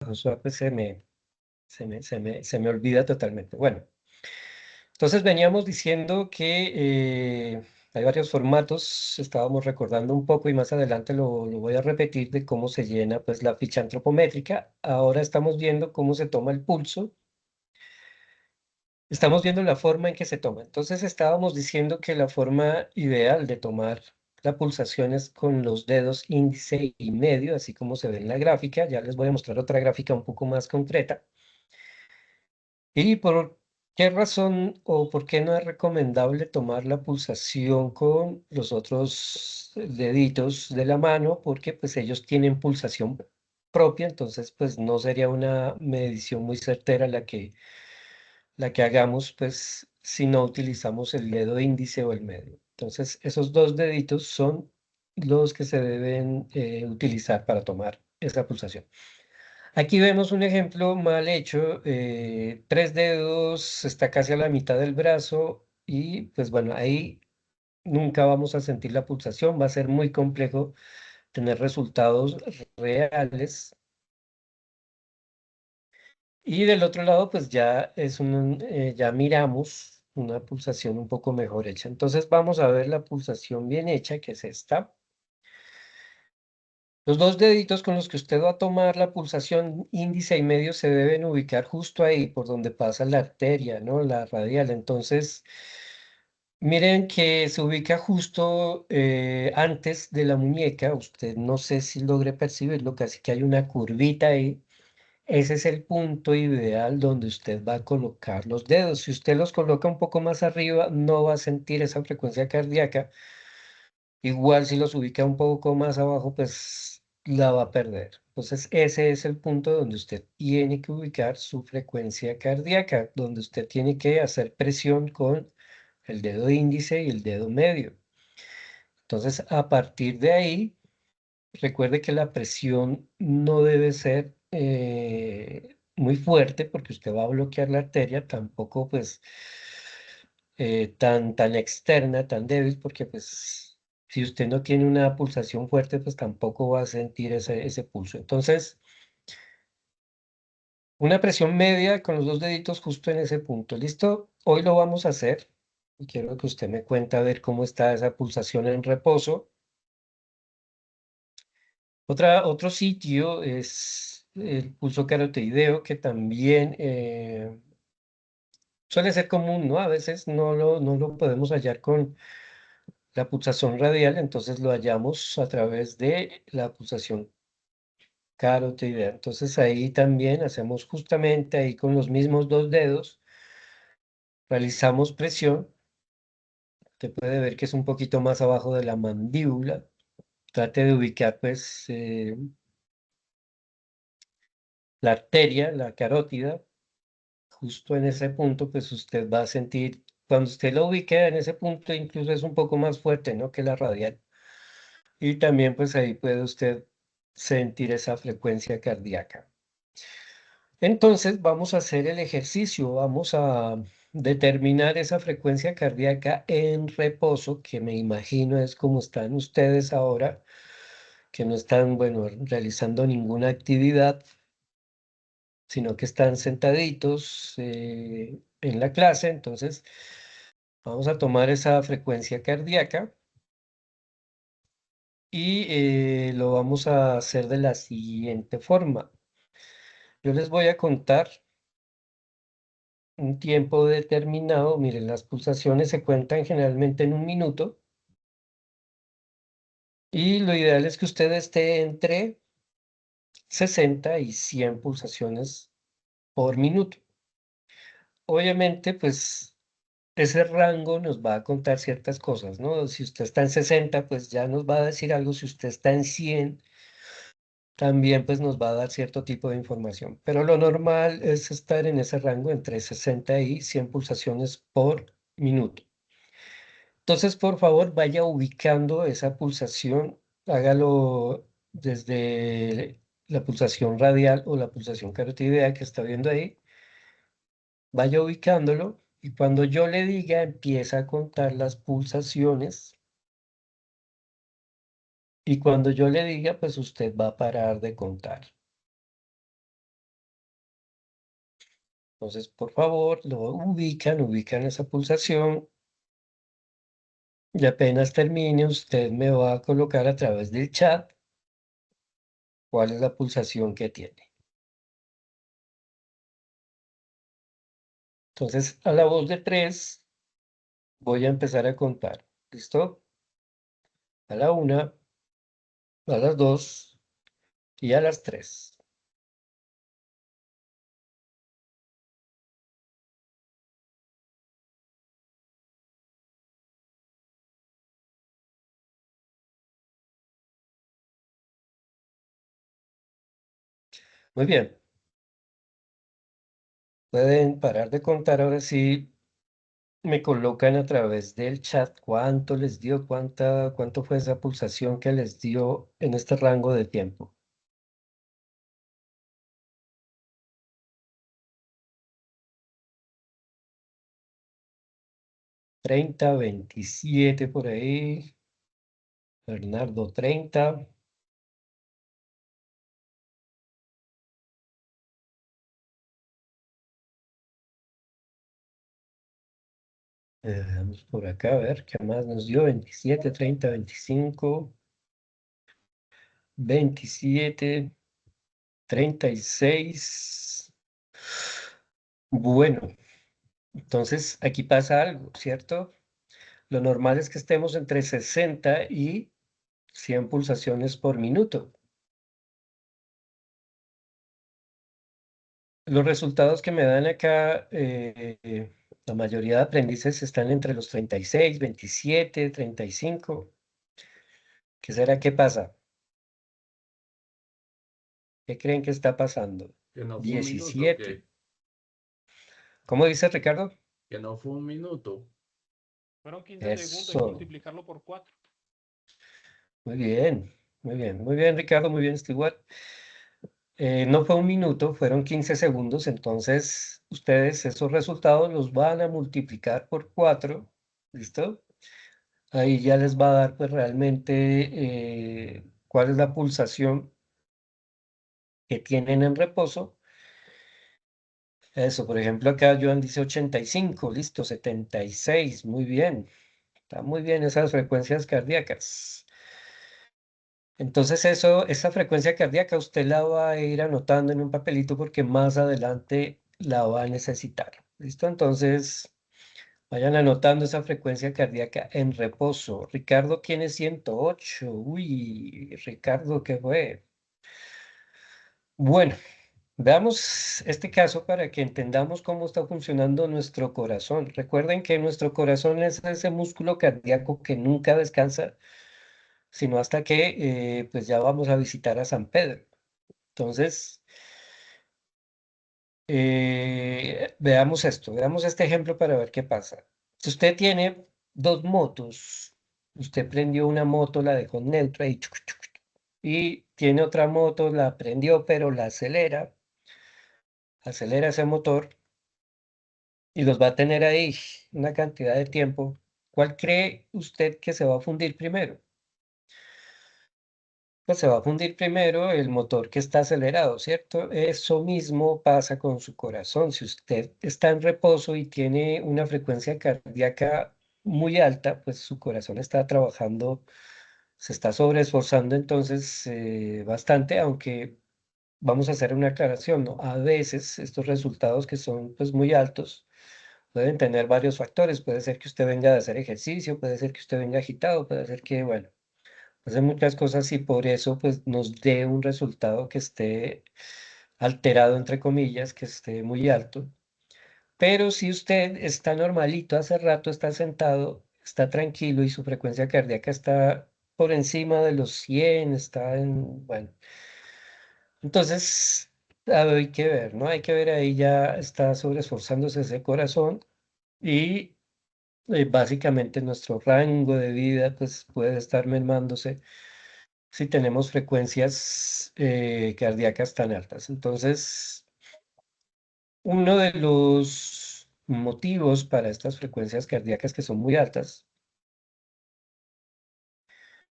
Joshua, pues se me olvida totalmente. Bueno, entonces veníamos diciendo que hay varios formatos, estábamos recordando un poco y más adelante lo voy a repetir de cómo se llena pues la ficha antropométrica. Ahora estamos viendo cómo se toma el pulso, estamos viendo la forma en que se toma. Entonces estábamos diciendo que la forma ideal de tomar la pulsación es con los dedos índice y medio, así como se ve en la gráfica. Ya les voy a mostrar otra gráfica un poco más concreta. ¿Y por qué razón o por qué no es recomendable tomar la pulsación con los otros deditos de la mano? Porque pues ellos tienen pulsación propia, entonces pues no sería una medición muy certera la que hagamos pues si no utilizamos el dedo índice o el medio. Entonces esos dos deditos son los que se deben utilizar para tomar esa pulsación. Aquí vemos un ejemplo mal hecho, tres dedos, está casi a la mitad del brazo y pues bueno, ahí nunca vamos a sentir la pulsación, va a ser muy complejo tener resultados reales. Y del otro lado pues ya ya miramos una pulsación un poco mejor hecha. Entonces vamos a ver la pulsación bien hecha, que es esta. Los dos deditos con los que usted va a tomar la pulsación índice y medio se deben ubicar justo ahí, por donde pasa la arteria, ¿no? La radial. Entonces, miren que se ubica justo antes de la muñeca. Usted no sé si logre percibirlo, casi que hay una curvita ahí. Ese es el punto ideal donde usted va a colocar los dedos. Si usted los coloca un poco más arriba, no va a sentir esa frecuencia cardíaca. Igual si los ubica un poco más abajo, pues la va a perder. Entonces ese es el punto donde usted tiene que ubicar su frecuencia cardíaca, donde usted tiene que hacer presión con el dedo índice y el dedo medio. Entonces a partir de ahí, recuerde que la presión no debe ser muy fuerte porque usted va a bloquear la arteria, tampoco pues tan externa, tan débil, porque pues si usted no tiene una pulsación fuerte, pues tampoco va a sentir ese pulso. Entonces, una presión media con los dos deditos justo en ese punto. ¿Listo? Hoy lo vamos a hacer y quiero que usted me cuente a ver cómo está esa pulsación en reposo. Otro sitio es el pulso carotideo, que también suele ser común, ¿no? A veces no lo podemos hallar con la pulsación radial, entonces lo hallamos a través de la pulsación carotidiana. Entonces ahí también hacemos justamente ahí con los mismos dos dedos, realizamos presión. Usted puede ver que es un poquito más abajo de la mandíbula. Trate de ubicar pues la arteria, la carótida, justo en ese punto, pues usted va a sentir, cuando usted lo ubique en ese punto, incluso es un poco más fuerte, ¿no? Que la radial. Y también pues ahí puede usted sentir esa frecuencia cardíaca. Entonces vamos a hacer el ejercicio, vamos a determinar esa frecuencia cardíaca en reposo, que me imagino es como están ustedes ahora, que no están, bueno, realizando ninguna actividad, sino que están sentaditos en la clase. Entonces vamos a tomar esa frecuencia cardíaca y lo vamos a hacer de la siguiente forma. Yo les voy a contar un tiempo determinado. Miren, las pulsaciones se cuentan generalmente en un minuto y lo ideal es que usted esté entre 60 y 100 pulsaciones por minuto. Obviamente, pues ese rango nos va a contar ciertas cosas, ¿no? Si usted está en 60, pues ya nos va a decir algo. Si usted está en 100, también pues nos va a dar cierto tipo de información. Pero lo normal es estar en ese rango entre 60 y 100 pulsaciones por minuto. Entonces, por favor, vaya ubicando esa pulsación, hágalo desde la pulsación radial o la pulsación carotidiana que está viendo ahí, vaya ubicándolo y cuando yo le diga, empieza a contar las pulsaciones y cuando yo le diga, pues usted va a parar de contar. Entonces, por favor, lo ubican esa pulsación y apenas termine, usted me va a colocar a través del chat cuál es la pulsación que tiene. Entonces, a la voz de 3 voy a empezar a contar. ¿Listo? A la 1, a las 2 y a las 3. Muy bien. Pueden parar de contar ahora sí. Me colocan a través del chat cuánto les dio, cuánto fue esa pulsación que les dio en este rango de tiempo. 30, 27 por ahí. Bernardo 30. Vamos por acá a ver qué más nos dio. 27, 30, 25, 27, 36. Bueno, entonces aquí pasa algo, ¿cierto? Lo normal es que estemos entre 60 y 100 pulsaciones por minuto. Los resultados que me dan acá, la mayoría de aprendices están entre los 36, 27, 35. ¿Qué será que pasa? ¿Qué creen que está pasando? Que no fue un minuto, 17. ¿Cómo dice Ricardo? que no fue un minuto. Fueron 15 segundos, hay que Eso. multiplicarlo por 4. Muy bien, muy bien, muy bien, Ricardo, muy bien, Stewart. No fue un minuto, fueron 15 segundos, entonces ustedes esos resultados los van a multiplicar por 4, ¿listo? Ahí ya les va a dar pues realmente cuál es la pulsación que tienen en reposo. Eso, por ejemplo, acá Joan dice 85, listo, 76, muy bien, está muy bien esas frecuencias cardíacas. Entonces eso, esa frecuencia cardíaca usted la va a ir anotando en un papelito porque más adelante la va a necesitar. ¿Listo? Entonces vayan anotando esa frecuencia cardíaca en reposo. Ricardo tiene 108. Uy, Ricardo, ¿qué fue? Bueno, veamos este caso para que entendamos cómo está funcionando nuestro corazón. Recuerden que nuestro corazón es ese músculo cardíaco que nunca descansa, sino hasta que pues ya vamos a visitar a San Pedro. Entonces, veamos esto, veamos este ejemplo para ver qué pasa. Si usted tiene dos motos, usted prendió una moto, la dejó en neutro ahí, y tiene otra moto, la prendió, pero la acelera ese motor y los va a tener ahí una cantidad de tiempo. ¿Cuál cree usted que se va a fundir primero? Pues se va a fundir primero el motor que está acelerado, ¿cierto? Eso mismo pasa con su corazón. Si usted está en reposo y tiene una frecuencia cardíaca muy alta, pues su corazón está trabajando, se está sobreesforzando entonces bastante, aunque vamos a hacer una aclaración, ¿no? A veces estos resultados que son pues muy altos pueden tener varios factores. Puede ser que usted venga de hacer ejercicio, puede ser que usted venga agitado, puede ser que, bueno, hace muchas cosas y por eso pues nos dé un resultado que esté alterado, entre comillas, que esté muy alto. Pero si usted está normalito, hace rato está sentado, está tranquilo y su frecuencia cardíaca está por encima de los 100, está en, bueno, entonces hay que ver, ¿no? Hay que ver ahí ya está sobreesforzándose ese corazón y básicamente nuestro rango de vida pues puede estar mermándose si tenemos frecuencias cardíacas tan altas. Entonces, uno de los motivos para estas frecuencias cardíacas que son muy altas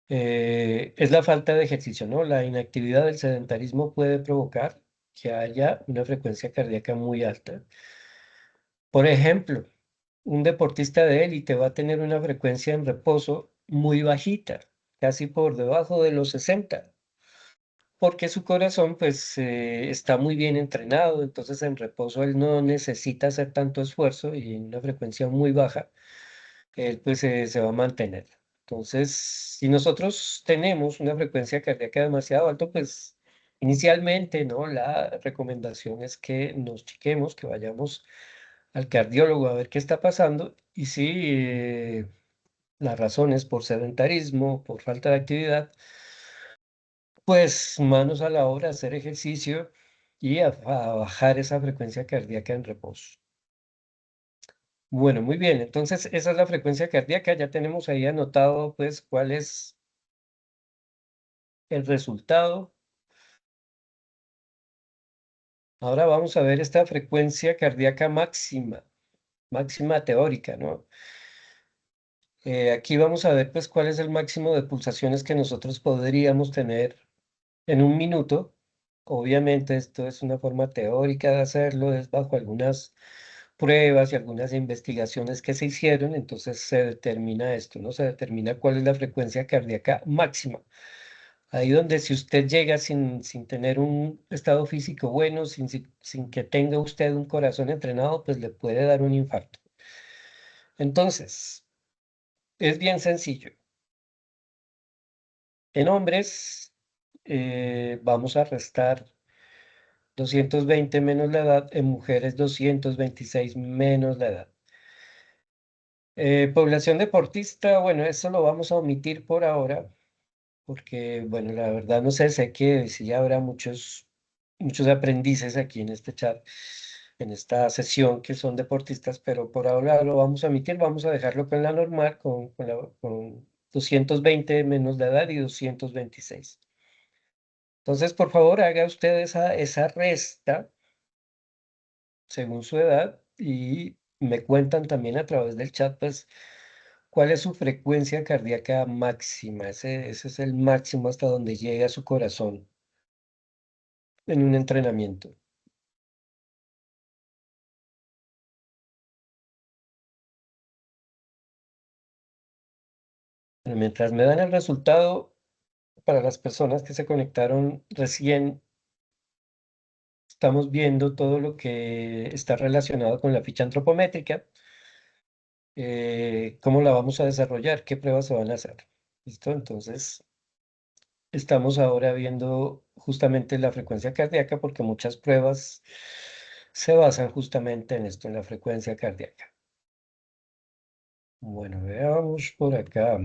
es la falta de ejercicio, ¿no? La inactividad del sedentarismo puede provocar que haya una frecuencia cardíaca muy alta. Por ejemplo, un deportista de élite va a tener una frecuencia en reposo muy bajita, casi por debajo de los 60, porque su corazón pues está muy bien entrenado, entonces en reposo él no necesita hacer tanto esfuerzo y en una frecuencia muy baja, él pues se va a mantener. Entonces, si nosotros tenemos una frecuencia cardíaca demasiado alta, pues inicialmente, ¿no? La recomendación es que nos chequemos, que vayamos al cardiólogo a ver qué está pasando y si las razones por sedentarismo, por falta de actividad, pues manos a la obra, hacer ejercicio y a bajar esa frecuencia cardíaca en reposo. Bueno, muy bien, entonces esa es la frecuencia cardíaca, ya tenemos ahí anotado pues cuál es el resultado. Ahora vamos a ver esta frecuencia cardíaca máxima, máxima teórica, ¿no? Aquí vamos a ver pues cuál es el máximo de pulsaciones que nosotros podríamos tener en un minuto. Obviamente esto es una forma teórica de hacerlo, es bajo algunas pruebas y algunas investigaciones que se hicieron, entonces se determina esto, ¿no? Se determina cuál es la frecuencia cardíaca máxima. Ahí donde si usted llega sin tener un estado físico bueno, sin que tenga usted un corazón entrenado, pues le puede dar un infarto. Entonces, es bien sencillo. En hombres, vamos a restar 220 menos la edad, en mujeres 226 menos la edad. Población deportista, bueno, eso lo vamos a omitir por ahora, porque, bueno, la verdad no sé que sí habrá muchos aprendices aquí en este chat, en esta sesión que son deportistas, pero por ahora lo vamos a omitir, vamos a dejarlo con la normal, con 220 menos la edad y 226. Entonces, por favor, haga usted esa resta según su edad y me cuentan también a través del chat, pues, cuál es su frecuencia cardíaca máxima. Ese es el máximo hasta donde llega su corazón en un entrenamiento. Pero mientras me dan el resultado, para las personas que se conectaron recién, estamos viendo todo lo que está relacionado con la ficha antropométrica, cómo la vamos a desarrollar, qué pruebas se van a hacer. ¿Listo? Entonces, estamos ahora viendo justamente la frecuencia cardíaca porque muchas pruebas se basan justamente en esto, en la frecuencia cardíaca. Bueno, veamos por acá.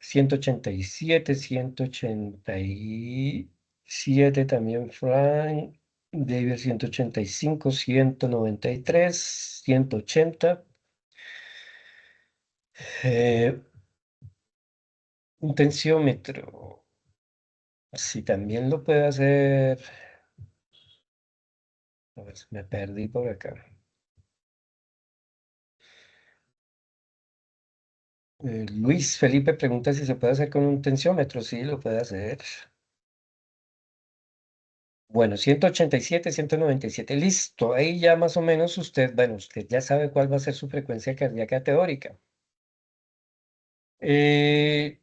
187, 187 también Frank. David 185, 193, 180. Eh, un tensiómetro. Si también lo puede hacer. A ver, me perdí por acá. Luis Felipe pregunta si se puede hacer con un tensiómetro. Sí, lo puede hacer. Bueno, 187, 197, listo. Ahí ya más o menos usted, bueno, usted ya sabe cuál va a ser su frecuencia cardíaca teórica. Eh,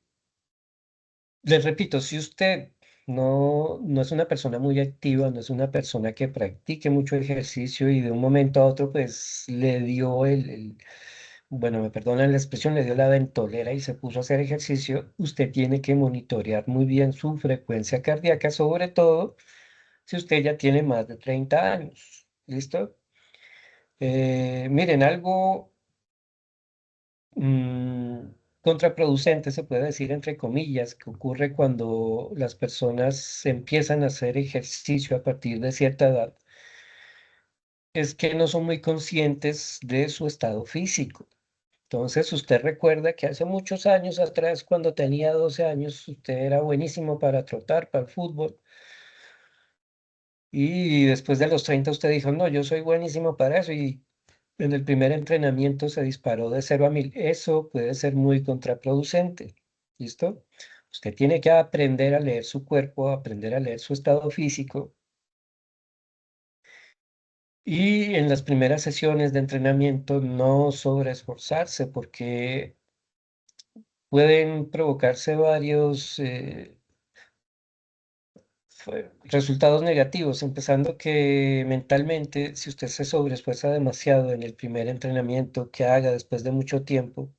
Les repito, si usted no es una persona muy activa, no es una persona que practique mucho ejercicio y de un momento a otro pues le dio bueno, me perdonan la expresión, le dio la ventolera y se puso a hacer ejercicio, usted tiene que monitorear muy bien su frecuencia cardíaca, sobre todo si usted ya tiene más de 30 años. ¿Listo? Miren, algo mm, contraproducente, se puede decir entre comillas, que ocurre cuando las personas empiezan a hacer ejercicio a partir de cierta edad, es que no son muy conscientes de su estado físico. Entonces, usted recuerda que hace muchos años atrás, cuando tenía 12 años, usted era buenísimo para trotar, para el fútbol. Y después de los 30 usted dijo, no, yo soy buenísimo para eso. Y en el primer entrenamiento se disparó de 0 a 1000. Eso puede ser muy contraproducente. ¿Listo? Usted tiene que aprender a leer su cuerpo, aprender a leer su estado físico. Y en las primeras sesiones de entrenamiento no sobreesforzarse porque pueden provocarse varios resultados negativos, empezando que mentalmente, si usted se sobreesfuerza demasiado en el primer entrenamiento que haga después de mucho tiempo,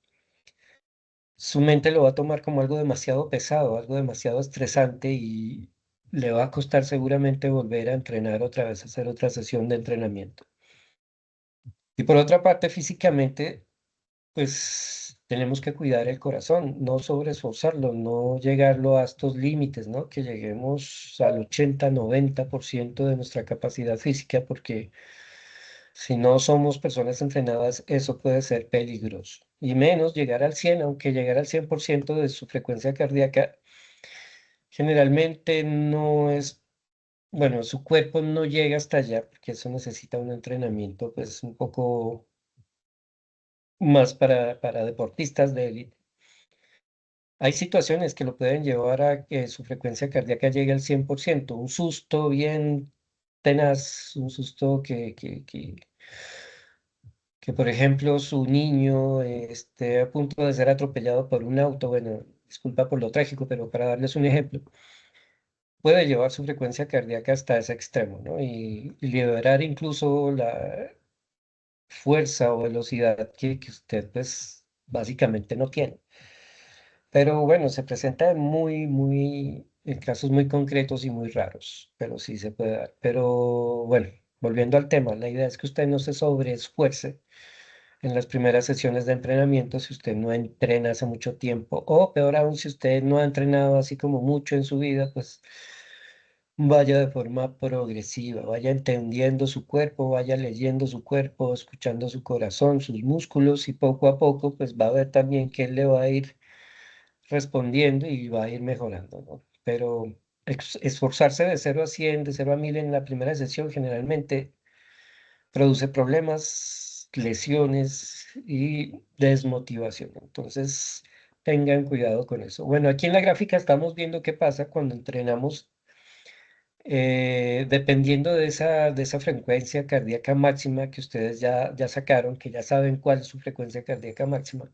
su mente lo va a tomar como algo demasiado pesado, algo demasiado estresante y le va a costar seguramente volver a entrenar otra vez, hacer otra sesión de entrenamiento. Y por otra parte, físicamente, pues tenemos que cuidar el corazón, no sobreesforzarlo, no llegarlo a estos límites, ¿no? Que lleguemos al 80-90% de nuestra capacidad física, porque si no somos personas entrenadas, eso puede ser peligroso. Y menos llegar al 100, aunque llegar al 100% de su frecuencia cardíaca generalmente no es, bueno, su cuerpo no llega hasta allá, porque eso necesita un entrenamiento pues un poco más para deportistas de élite. Hay situaciones que lo pueden llevar a que su frecuencia cardíaca llegue al 100%, un susto bien tenaz, un susto que, por ejemplo, su niño esté a punto de ser atropellado por un auto, bueno, disculpa por lo trágico, pero para darles un ejemplo, puede llevar su frecuencia cardíaca hasta ese extremo, ¿no? Y liberar incluso la fuerza o velocidad que usted, pues, básicamente no tiene. Pero bueno, se presenta en casos muy concretos y muy raros, pero sí se puede dar. Pero bueno, volviendo al tema, la idea es que usted no se sobreesfuerce en las primeras sesiones de entrenamiento si usted no entrena hace mucho tiempo, o peor aún, si usted no ha entrenado así como mucho en su vida, pues vaya de forma progresiva, vaya entendiendo su cuerpo, vaya leyendo su cuerpo, escuchando su corazón, sus músculos, y poco a poco pues va a ver también que él le va a ir respondiendo y va a ir mejorando, ¿no? Pero esforzarse de 0 a 100, de 0 a 1000 en la primera sesión generalmente produce problemas, lesiones y desmotivación. Entonces, tengan cuidado con eso. Bueno, aquí en la gráfica estamos viendo qué pasa cuando entrenamos, dependiendo de esa frecuencia cardíaca máxima que ustedes ya sacaron, que ya saben cuál es su frecuencia cardíaca máxima.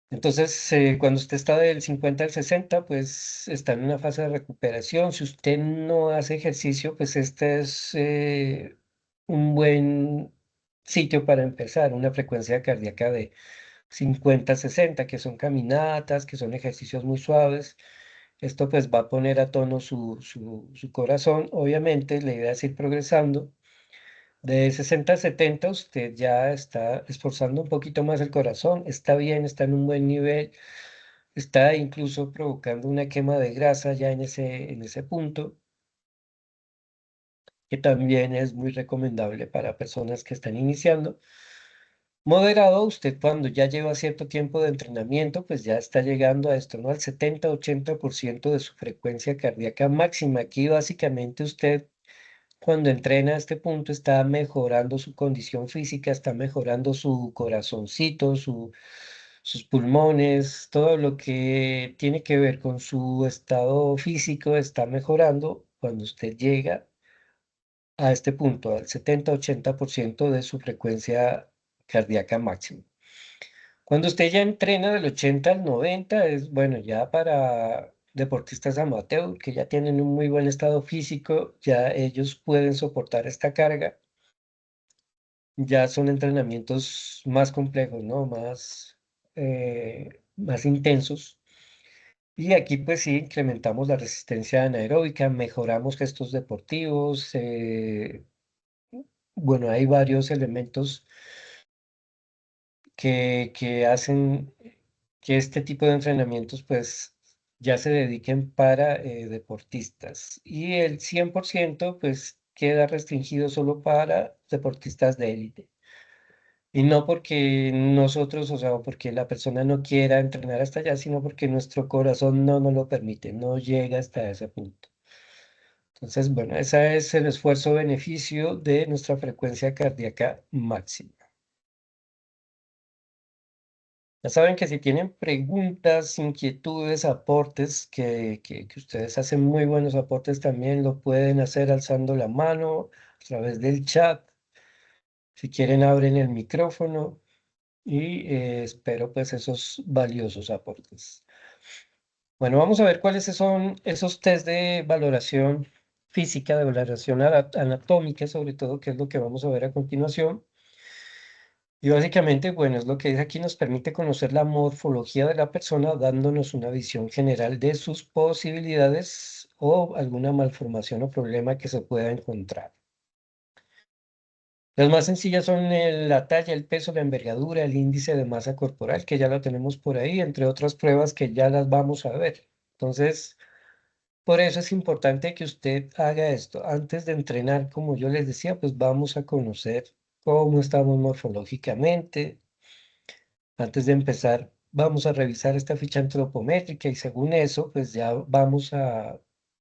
Entonces, cuando usted está del 50 al 60, pues está en una fase de recuperación. Si usted no hace ejercicio, pues este es un buen sitio para empezar, una frecuencia cardíaca de 50 a 60, que son caminatas, que son ejercicios muy suaves. Esto pues va a poner a tono su corazón. Obviamente, la idea es ir progresando. De 60 a 70 usted ya está esforzando un poquito más el corazón, está bien, está en un buen nivel, está incluso provocando una quema de grasa ya en ese punto, que también es muy recomendable para personas que están iniciando. Moderado, usted cuando ya lleva cierto tiempo de entrenamiento, pues ya está llegando a esto, ¿no? Al 70-80% de su frecuencia cardíaca máxima. Aquí básicamente usted, cuando entrena a este punto, está mejorando su condición física, está mejorando su corazoncito, sus pulmones, todo lo que tiene que ver con su estado físico está mejorando cuando usted llega a este punto, al 70-80% de su frecuencia cardíaca máxima. Cuando usted ya entrena del 80 al 90, es bueno, ya para deportistas amateur que ya tienen un muy buen estado físico, ya ellos pueden soportar esta carga. Ya son entrenamientos más complejos, ¿no? Más intensos. Y aquí pues sí incrementamos la resistencia anaeróbica, mejoramos gestos deportivos. Bueno, hay varios elementos que hacen que este tipo de entrenamientos pues ya se dediquen para deportistas. Y el 100% pues queda restringido solo para deportistas de élite. Y no porque nosotros, o sea, porque la persona no quiera entrenar hasta allá, sino porque nuestro corazón no nos lo permite, no llega hasta ese punto. Entonces, bueno, ese es el esfuerzo-beneficio de nuestra frecuencia cardíaca máxima. Ya saben que si tienen preguntas, inquietudes, aportes, que ustedes hacen muy buenos aportes también, lo pueden hacer alzando la mano a través del chat. Si quieren, abren el micrófono y espero pues esos valiosos aportes. Bueno, vamos a ver cuáles son esos test de valoración física, de valoración anatómica, sobre todo, que es lo que vamos a ver a continuación. Y básicamente, bueno, es lo que dice aquí, nos permite conocer la morfología de la persona, dándonos una visión general de sus posibilidades o alguna malformación o problema que se pueda encontrar. Las más sencillas son la talla, el peso, la envergadura, el índice de masa corporal, que ya lo tenemos por ahí, entre otras pruebas que ya las vamos a ver. Entonces, por eso es importante que usted haga esto. Antes de entrenar, como yo les decía, pues vamos a conocer cómo estamos morfológicamente. Antes de empezar, vamos a revisar esta ficha antropométrica y según eso, pues ya vamos a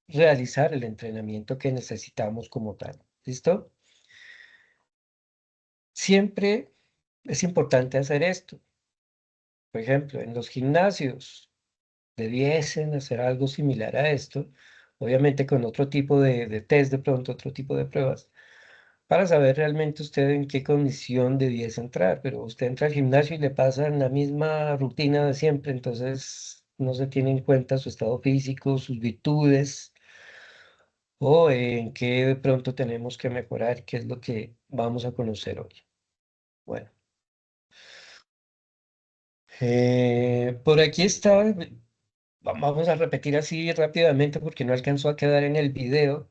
realizar el entrenamiento que necesitamos como tal. ¿Listo? Siempre es importante hacer esto. Por ejemplo, en los gimnasios debiesen hacer algo similar a esto, obviamente con otro tipo de test de pronto, otro tipo de pruebas, para saber realmente usted en qué condición debiese entrar, pero usted entra al gimnasio y le pasan la misma rutina de siempre, entonces no se tiene en cuenta su estado físico, sus virtudes, o en qué de pronto tenemos que mejorar, qué es lo que vamos a conocer hoy. Bueno, por aquí está, vamos a repetir así rápidamente porque no alcanzó a quedar en el video,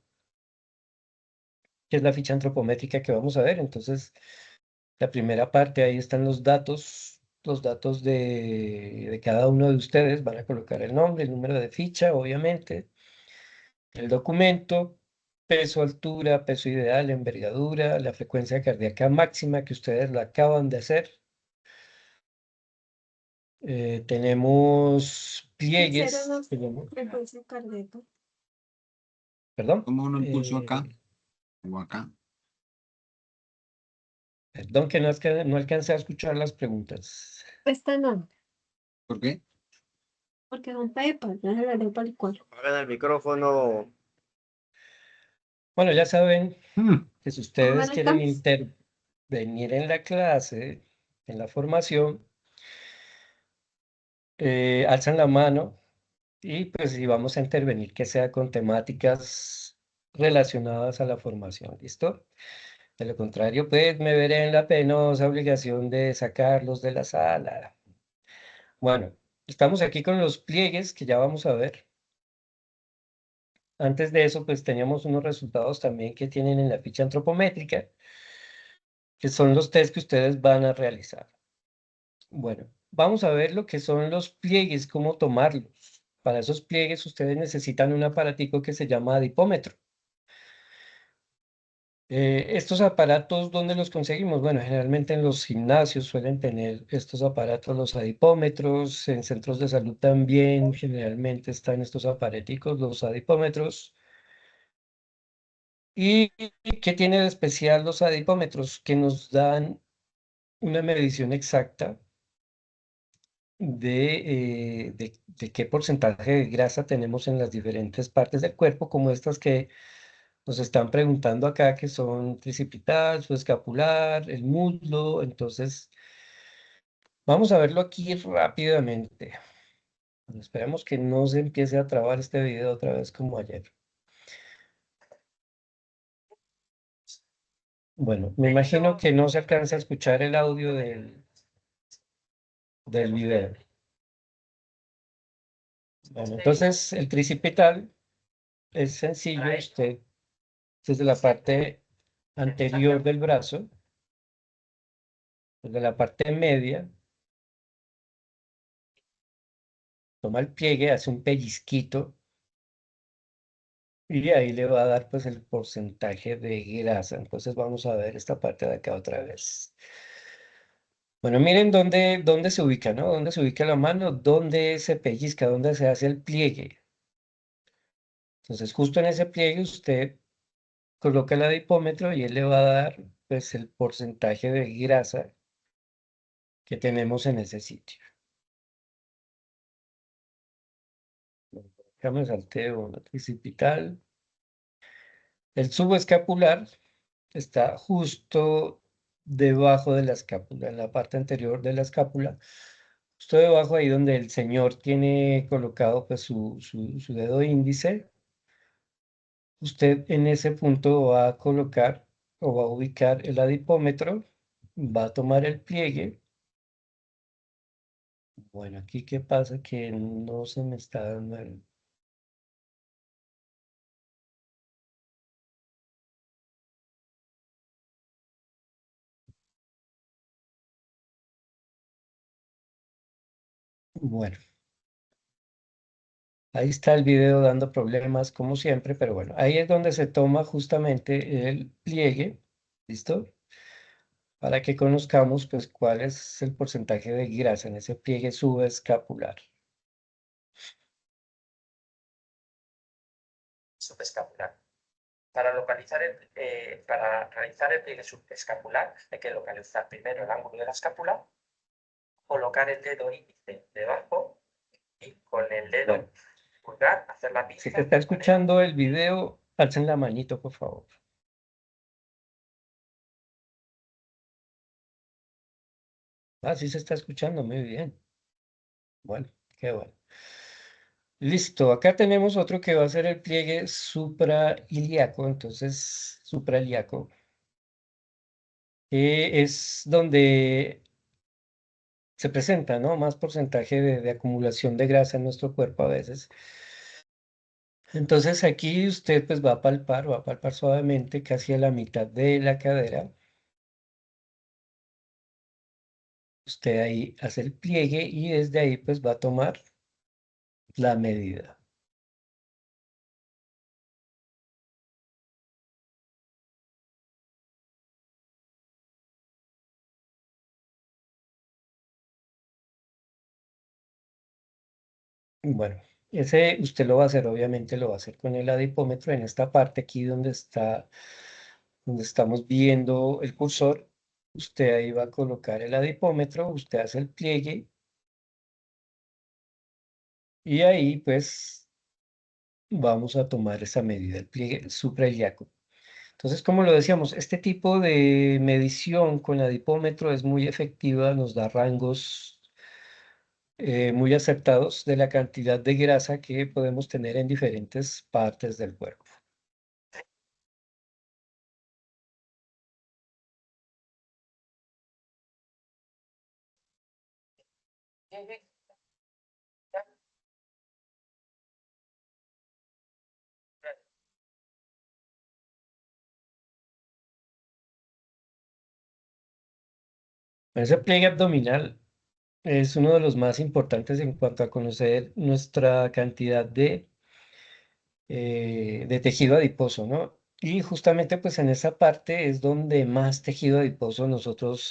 que es la ficha antropométrica que vamos a ver, entonces... La primera parte, ahí están los datos de cada uno de ustedes. Van a colocar el nombre, el número de ficha, obviamente, el documento, peso, altura, peso ideal, envergadura, la frecuencia cardíaca máxima que ustedes la acaban de hacer. Tenemos pliegues, Frecuencia cardíaca. perdón, ¿Cómo uno impulsó acá o acá? perdón que no alcancé a escuchar las preguntas. Esta no, ¿Por qué? porque son pepas, no se la leo para el cual. Apagan el micrófono. Bueno, ya saben Hmm, que si ¿Cómo ustedes van el quieren campus? intervenir en la clase, en la formación, alzan la mano y pues si vamos a intervenir que sea con temáticas relacionadas a la formación, ¿listo? De lo contrario, pues me veré en la penosa obligación de sacarlos de la sala. Bueno, estamos aquí con los pliegues que ya vamos a ver. Antes de eso, pues teníamos unos resultados también que tienen en la ficha antropométrica, que son los test que ustedes van a realizar. Bueno, vamos a ver lo que son los pliegues, cómo tomarlos. Para esos pliegues ustedes necesitan un aparatico que se llama adipómetro. Estos aparatos, ¿dónde los conseguimos? Bueno, generalmente en los gimnasios suelen tener estos aparatos, los adipómetros, en centros de salud también generalmente están estos aparaticos, los adipómetros. ¿Y qué tiene de especial los adipómetros? Que nos dan una medición exacta de qué porcentaje de grasa tenemos en las diferentes partes del cuerpo, como estas que nos están preguntando acá, que son tricipital, su escapular, el muslo. Entonces, vamos a verlo aquí rápidamente. Bueno, esperemos que no se empiece a trabar este video otra vez como ayer. Bueno, me imagino que no se alcanza a escuchar el audio del video. Bueno, entonces el tricipital es sencillo, usted desde la parte anterior del brazo, desde la parte media, toma el pliegue, hace un pellizquito y ahí le va a dar pues el porcentaje de grasa. Entonces vamos a ver esta parte de acá otra vez. Bueno, miren dónde se ubica, ¿no? Dónde se ubica la mano, dónde se pellizca, dónde se hace el pliegue. Entonces justo en ese pliegue usted coloca el adipómetro y él le va a dar pues el porcentaje de grasa que tenemos en ese sitio. acá me salté uno, tricipital. El subescapular está justo debajo de la escápula, en la parte anterior de la escápula, justo debajo ahí donde el señor tiene colocado pues su dedo índice. Usted en ese punto va a colocar o va a ubicar el adipómetro, va a tomar el pliegue. Bueno, aquí qué pasa que no se me está dando el... Bueno, ahí está el video dando problemas como siempre, pero bueno, ahí es donde se toma justamente el pliegue, ¿listo? Para que conozcamos pues cuál es el porcentaje de grasa en ese pliegue subescapular. Subescapular. Para realizar el pliegue subescapular hay que localizar primero el ángulo de la escápula, colocar el dedo índice debajo y con el dedo pulgar hacer la Si pizca. te está escuchando el video, alcen la manito, por favor. Ah, sí se está escuchando, muy bien. Bueno, qué bueno. Listo, acá tenemos otro que va a ser el pliegue suprailíaco, entonces suprailíaco, que es donde se presenta, ¿no? Más porcentaje de acumulación de grasa en nuestro cuerpo a veces. Entonces aquí usted pues va a palpar suavemente casi a la mitad de la cadera. Usted ahí hace el pliegue y desde ahí pues va a tomar la medida. Bueno, ese usted lo va a hacer, obviamente lo va a hacer con el adipómetro en esta parte aquí donde está, donde estamos viendo el cursor. Usted ahí va a colocar el adipómetro, usted hace el pliegue y ahí pues vamos a tomar esa medida, el pliegue suprailíaco. Entonces, como lo decíamos, este tipo de medición con adipómetro es muy efectiva, nos da rangos muy acertados de la cantidad de grasa que podemos tener en diferentes partes del cuerpo. Ese pliegue abdominal es uno de los más importantes en cuanto a conocer nuestra cantidad de tejido adiposo, ¿no? Y justamente pues en esa parte es donde más tejido adiposo nosotros,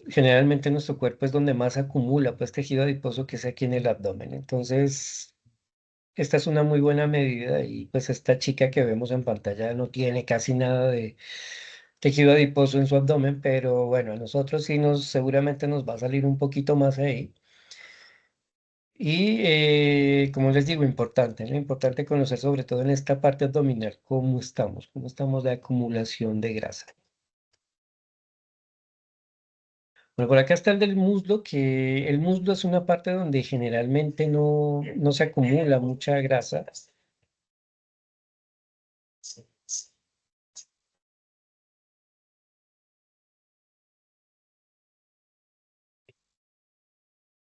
generalmente en nuestro cuerpo es donde más acumula pues tejido adiposo que es aquí en el abdomen. Entonces, esta es una muy buena medida y pues esta chica que vemos en pantalla no tiene casi nada de tejido adiposo en su abdomen, pero bueno, a nosotros sí seguramente nos va a salir un poquito más ahí. Y como les digo, importante, ¿no? Importante conocer sobre todo en esta parte abdominal cómo estamos de acumulación de grasa. Bueno, por acá está el del muslo, que el muslo es una parte donde generalmente no se acumula mucha grasa.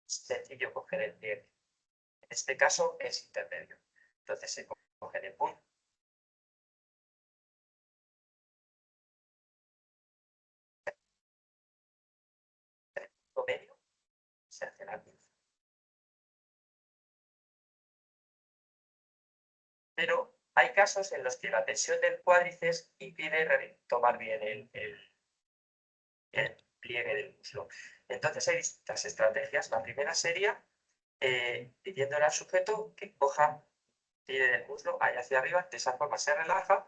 Sencillo coger el pliegue. En este caso es intermedio. Entonces se coge de punto medio, se hace la pinza. Pero hay casos en los que la tensión del cuádriceps impide tomar bien el pliegue del muslo. Entonces hay distintas estrategias. La primera sería pidiéndole al sujeto que coja, tire del muslo ahí hacia arriba, de esa forma se relaja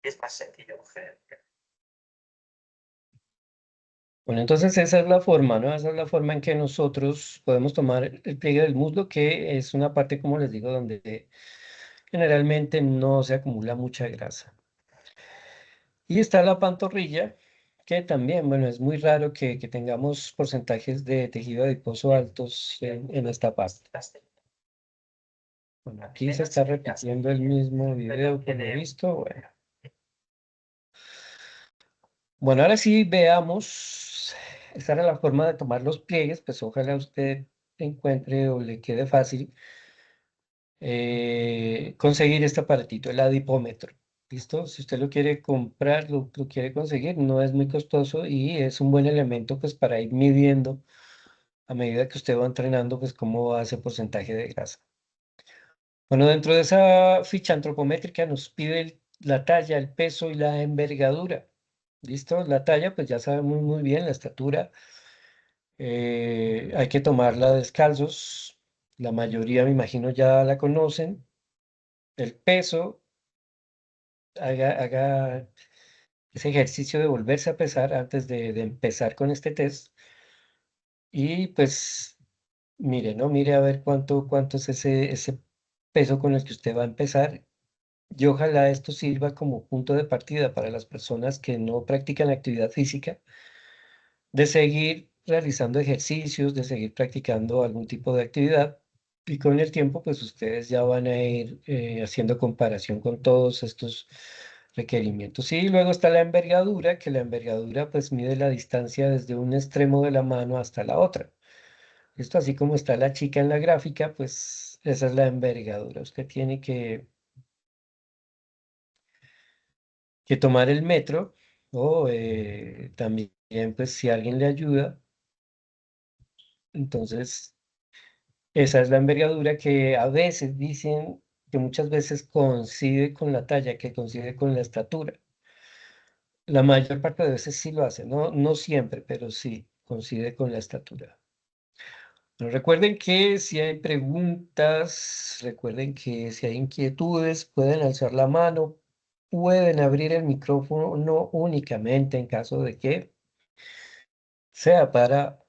y es más sencillo coger el pliegue. Bueno, entonces esa es la forma, ¿no? Esa es la forma en que nosotros podemos tomar el pliegue del muslo, que es una parte, como les digo, donde generalmente no se acumula mucha grasa. Y está la pantorrilla, que también, bueno, es muy raro que tengamos porcentajes de tejido adiposo altos en esta parte. Bueno, aquí se está repitiendo el mismo video por lo visto. Bueno, ahora sí veamos. Esta era la forma de tomar los pliegues, pues ojalá usted encuentre o le quede fácil conseguir este aparatito, el adipómetro. ¿Listo? Si usted lo quiere comprar, lo quiere conseguir, no es muy costoso y es un buen elemento pues para ir midiendo a medida que usted va entrenando pues cómo va ese porcentaje de grasa. Bueno, dentro de esa ficha antropométrica nos pide la talla, el peso y la envergadura. ¿Listo? La talla, pues ya sabemos muy bien, la estatura. Hay que tomarla descalzos. La mayoría, me imagino, ya la conocen. El peso, haga ese ejercicio de volverse a pesar antes de empezar con este test. Y pues, mire, ¿no? Mire a ver cuánto es ese peso con el que usted va a empezar. Y ojalá esto sirva como punto de partida para las personas que no practican actividad física, de seguir realizando ejercicios, de seguir practicando algún tipo de actividad. Y con el tiempo, pues ustedes ya van a ir haciendo comparación con todos estos requerimientos. Y luego está la envergadura, que la envergadura pues mide la distancia desde un extremo de la mano hasta la otra. Esto así como está la chica en la gráfica, pues esa es la envergadura. Usted tiene que tomar el metro o también pues si alguien le ayuda, entonces esa es la envergadura que a veces dicen que muchas veces coincide con la talla, que coincide con la estatura. La mayor parte de veces sí lo hace, no siempre, pero sí coincide con la estatura. Pero recuerden que si hay preguntas, recuerden que si hay inquietudes, pueden alzar la mano, pueden abrir el micrófono únicamente en caso de que sea para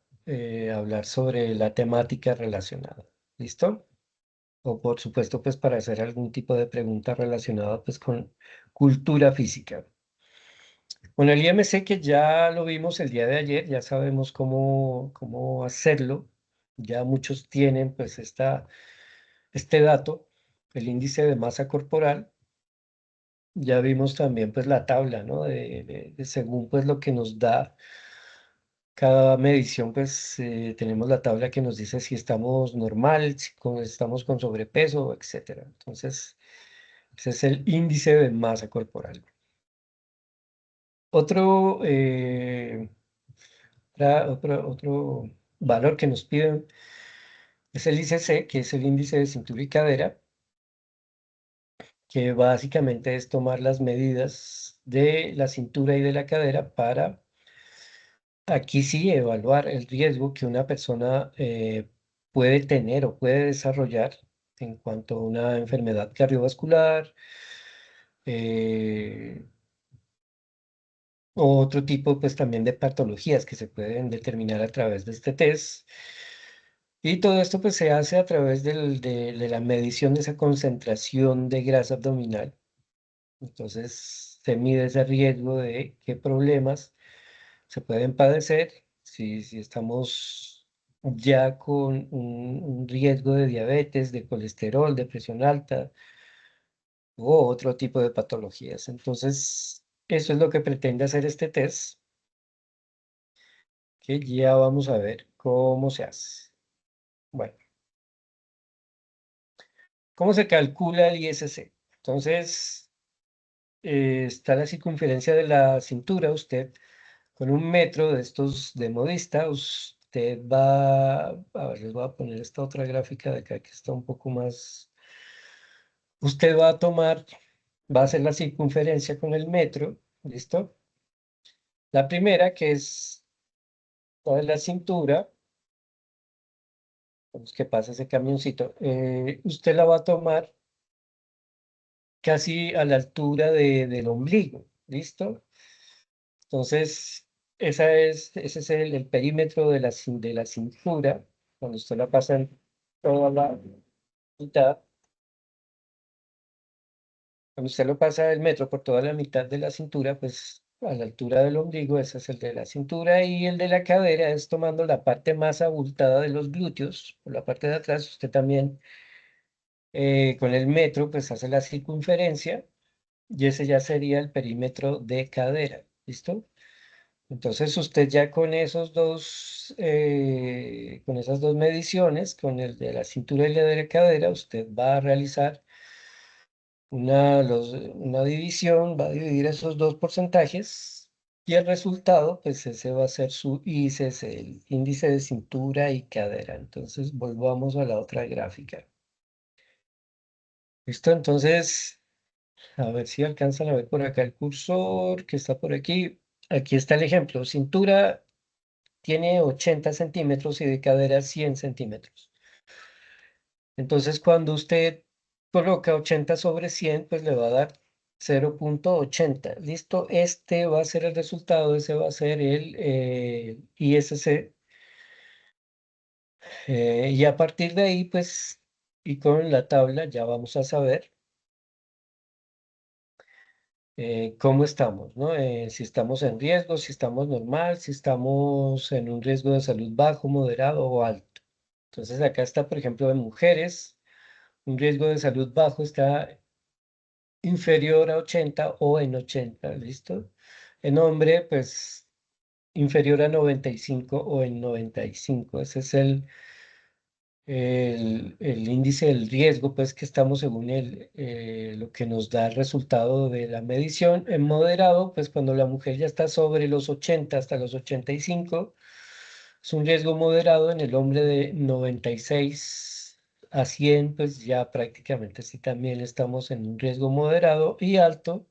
hablar sobre la temática relacionada. ¿Listo? O por supuesto, pues para hacer algún tipo de pregunta relacionada pues con cultura física. Bueno, el IMC que ya lo vimos el día de ayer, ya sabemos cómo hacerlo. Ya muchos tienen pues este dato, el índice de masa corporal. Ya vimos también pues la tabla, ¿no? De según pues lo que nos da cada medición, pues tenemos la tabla que nos dice si estamos normal, si estamos con sobrepeso, etcétera. Entonces, ese es el índice de masa corporal. Otro, otro valor que nos piden es el ICC, que es el índice de cintura y cadera, que básicamente es tomar las medidas de la cintura y de la cadera para, aquí sí, evaluar el riesgo que una persona puede tener o puede desarrollar en cuanto a una enfermedad cardiovascular, eh, o otro tipo pues también de patologías que se pueden determinar a través de este test. Y todo esto pues se hace a través de la medición de esa concentración de grasa abdominal. Entonces se mide ese riesgo de qué problemas se pueden padecer si estamos ya con un riesgo de diabetes, de colesterol, de presión alta u otro tipo de patologías. Entonces, eso es lo que pretende hacer este test, que ya vamos a ver cómo se hace. Bueno, ¿cómo se calcula el ISC? Entonces, está la circunferencia de la cintura. Usted, con un metro de estos de modista, usted va, a ver, les voy a poner esta otra gráfica de acá que está un poco más. Usted va a tomar, va a hacer la circunferencia con el metro, ¿listo? La primera, que es toda la cintura, vamos que pasa ese camioncito, usted la va a tomar casi a la altura del ombligo, ¿listo? Entonces, ese es el perímetro de de la cintura, cuando usted la pasa en toda la mitad. Cuando usted lo pasa el metro por toda la mitad de la cintura, pues a la altura del ombligo, ese es el de la cintura, y el de la cadera es tomando la parte más abultada de los glúteos, por la parte de atrás. Usted también con el metro pues hace la circunferencia, y ese ya sería el perímetro de cadera. ¿Listo? Entonces usted ya con esos con esas dos mediciones, con el de la cintura y la de la cadera, usted va a realizar una división, va a dividir esos dos porcentajes, y el resultado, pues ese va a ser su ICC, el índice de cintura y cadera. Entonces volvamos a la otra gráfica. ¿Listo? Entonces, a ver si alcanzan a ver por acá el cursor que está por aquí. Aquí está el ejemplo. Cintura tiene 80 centímetros y de cadera 100 centímetros. Entonces, cuando usted coloca 80 sobre 100, pues le va a dar 0.80. ¿Listo? Este va a ser el resultado, ese va a ser el ISC. Y a partir de ahí, pues, y con la tabla ya vamos a saber cómo estamos, ¿no? Si estamos en riesgo, si estamos normal, si estamos en un riesgo de salud bajo, moderado o alto. Entonces acá está, por ejemplo, en mujeres, un riesgo de salud bajo está inferior a 80 o en 80, ¿listo? En hombre, pues inferior a 95 o en 95. Ese es el índice del riesgo, pues que estamos según lo que nos da el resultado de la medición. En moderado, pues cuando la mujer ya está sobre los 80 hasta los 85, es un riesgo moderado. En el hombre de 96 a 100, pues ya prácticamente sí también estamos en un riesgo moderado y alto.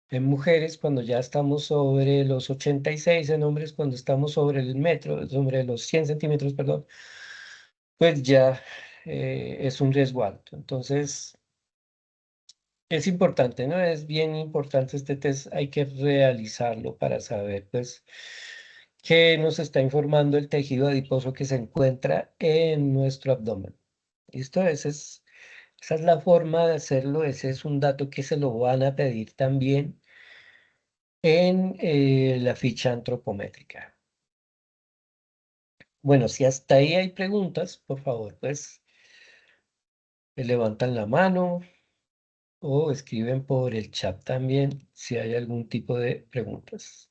En mujeres, cuando ya estamos sobre los 86, en hombres, cuando estamos sobre el metro, sobre los 100 centímetros, perdón, pues ya es un riesgo alto. Entonces, es importante, ¿no? Es bien importante este test, hay que realizarlo para saber, pues, qué nos está informando el tejido adiposo que se encuentra en nuestro abdomen. ¿Listo? Esa es la forma de hacerlo, ese es un dato que se lo van a pedir también en la ficha antropométrica. Bueno, si hasta ahí hay preguntas, por favor, pues levantan la mano o escriben por el chat también si hay algún tipo de preguntas.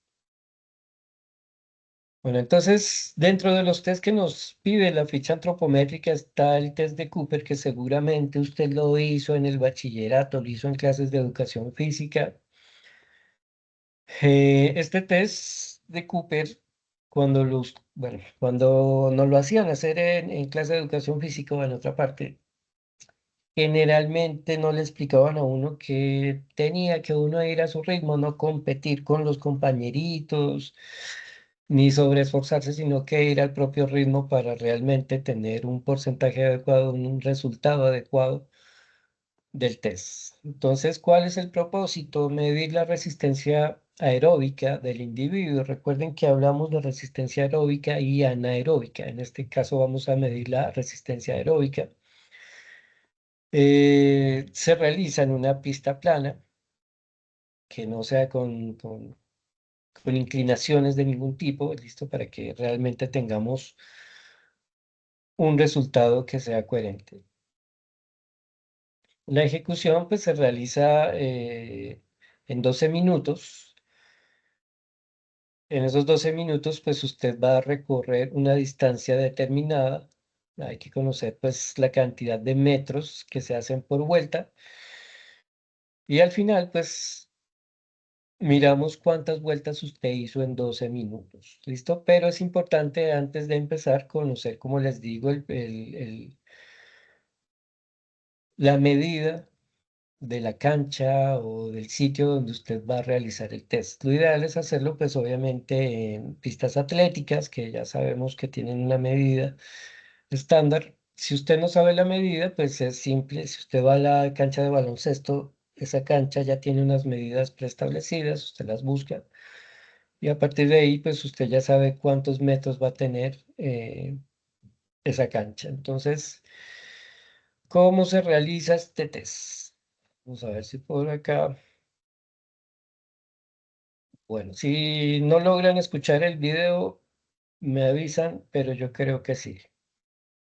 Bueno, entonces, dentro de los test que nos pide la ficha antropométrica está el test de Cooper, que seguramente usted lo hizo en el bachillerato, lo hizo en clases de educación física. Este test de Cooper, cuando nos lo hacían hacer en clase de educación física o en otra parte, generalmente no le explicaban a uno que tenía que uno ir a su ritmo, no competir con los compañeritos, ni sobreesforzarse, sino que ir al propio ritmo para realmente tener un porcentaje adecuado, un resultado adecuado del test. Entonces, ¿cuál es el propósito? Medir la resistencia aeróbica del individuo. Recuerden que hablamos de resistencia aeróbica y anaeróbica. En este caso vamos a medir la resistencia aeróbica. Se realiza en una pista plana, que no sea con inclinaciones de ningún tipo, listo, para que realmente tengamos un resultado que sea coherente. La ejecución pues se realiza en 12 minutos. En esos 12 minutos pues usted va a recorrer una distancia determinada. Hay que conocer pues la cantidad de metros que se hacen por vuelta. Y al final pues miramos cuántas vueltas usted hizo en 12 minutos. ¿Listo? Pero es importante antes de empezar conocer, como les digo, la medida de la cancha o del sitio donde usted va a realizar el test. Lo ideal es hacerlo pues obviamente en pistas atléticas, que ya sabemos que tienen una medida estándar. Si usted no sabe la medida, pues es simple. Si usted va a la cancha de baloncesto, esa cancha ya tiene unas medidas preestablecidas, usted las busca Y a partir de ahí, pues usted ya sabe cuántos metros va a tener esa cancha. Entonces, ¿cómo se realiza este test? Vamos a ver si por acá. Bueno, si no logran escuchar el video, me avisan, pero yo creo que sí.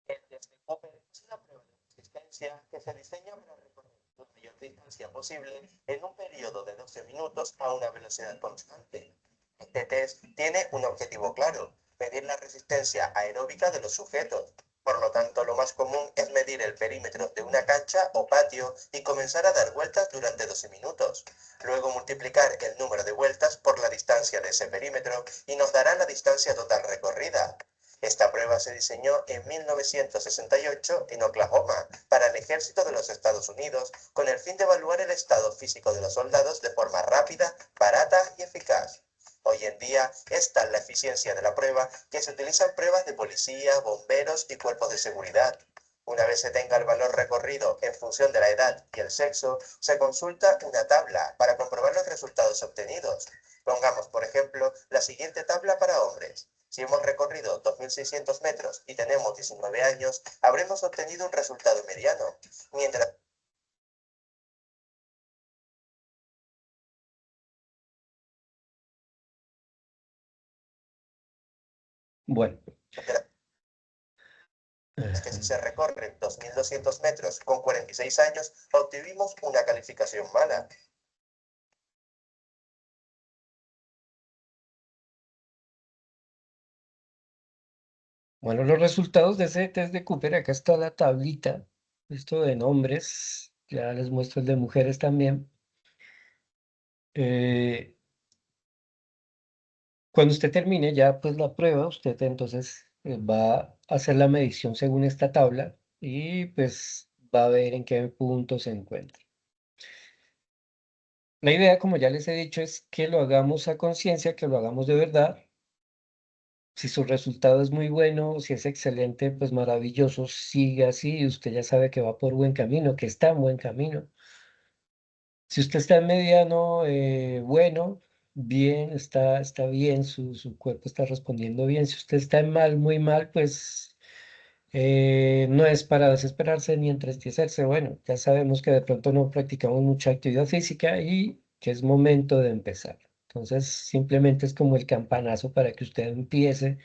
El test de Cooper es una prueba de resistencia que se diseña para recorrer la mayor distancia posible en un periodo de 12 minutos a una velocidad constante. Este test tiene un objetivo claro: medir la resistencia aeróbica de los sujetos. Por lo tanto, lo más común es medir el perímetro de una cancha o patio y comenzar a dar vueltas durante 12 minutos. Luego multiplicar el número de vueltas por la distancia de ese perímetro y nos dará la distancia total recorrida. Esta prueba se diseñó en 1968 en Oklahoma para el ejército de los Estados Unidos con el fin de evaluar el estado físico de los soldados de forma rápida, barata y eficaz. Hoy en día es tal la eficiencia de la prueba que se utilizan pruebas de policía, bomberos y cuerpos de seguridad. Una vez se tenga el valor recorrido en función de la edad y el sexo, se consulta una tabla para comprobar los resultados obtenidos. Pongamos, por ejemplo, la siguiente tabla para hombres. Si hemos recorrido 2.600 metros y tenemos 19 años, habremos obtenido un resultado mediano, mientras Bueno. que si se recorren 2.200 metros con 46 años, obtuvimos una calificación mala. Bueno, los resultados de ese test de Cooper, acá está la tablita, esto de nombres, ya les muestro el de mujeres también. Cuando usted termine ya pues la prueba, usted entonces va a hacer la medición según esta tabla y pues va a ver en qué punto se encuentra. La idea, como ya les he dicho, es que lo hagamos a conciencia, que lo hagamos de verdad. Si su resultado es muy bueno, si es excelente, pues maravilloso, siga así, usted ya sabe que va por buen camino, que está en buen camino. Si usted está en mediano, bueno, bien, está bien, su cuerpo está respondiendo bien. Si usted está en mal, muy mal, pues no es para desesperarse ni entristecerse. Bueno, ya sabemos que de pronto no practicamos mucha actividad física y que es momento de empezar. Entonces, simplemente es como el campanazo para que usted empiece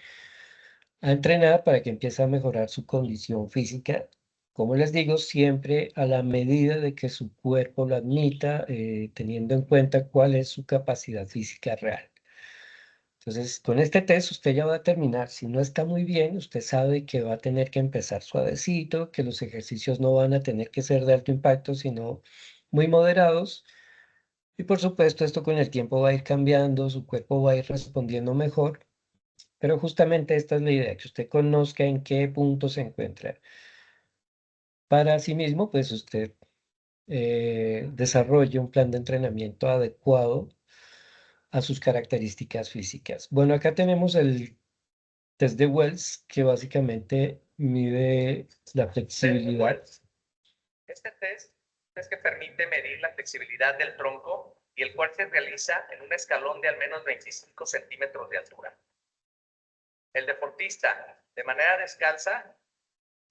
a entrenar, para que empiece a mejorar su condición física. Como les digo, siempre a la medida de que su cuerpo lo admita, teniendo en cuenta cuál es su capacidad física real. Entonces, con este test usted ya va a terminar. Si no está muy bien, usted sabe que va a tener que empezar suavecito, que los ejercicios no van a tener que ser de alto impacto, sino muy moderados. Y por supuesto, esto con el tiempo va a ir cambiando, su cuerpo va a ir respondiendo mejor. Pero justamente esta es la idea, que usted conozca en qué punto se encuentra. Para sí mismo, pues usted desarrolle un plan de entrenamiento adecuado a sus características físicas. Bueno, acá tenemos el test de Wells, que básicamente mide la flexibilidad. Este test es que permite medir la flexibilidad del tronco y el cual se realiza en un escalón de al menos 25 centímetros de altura. El deportista, de manera descalza,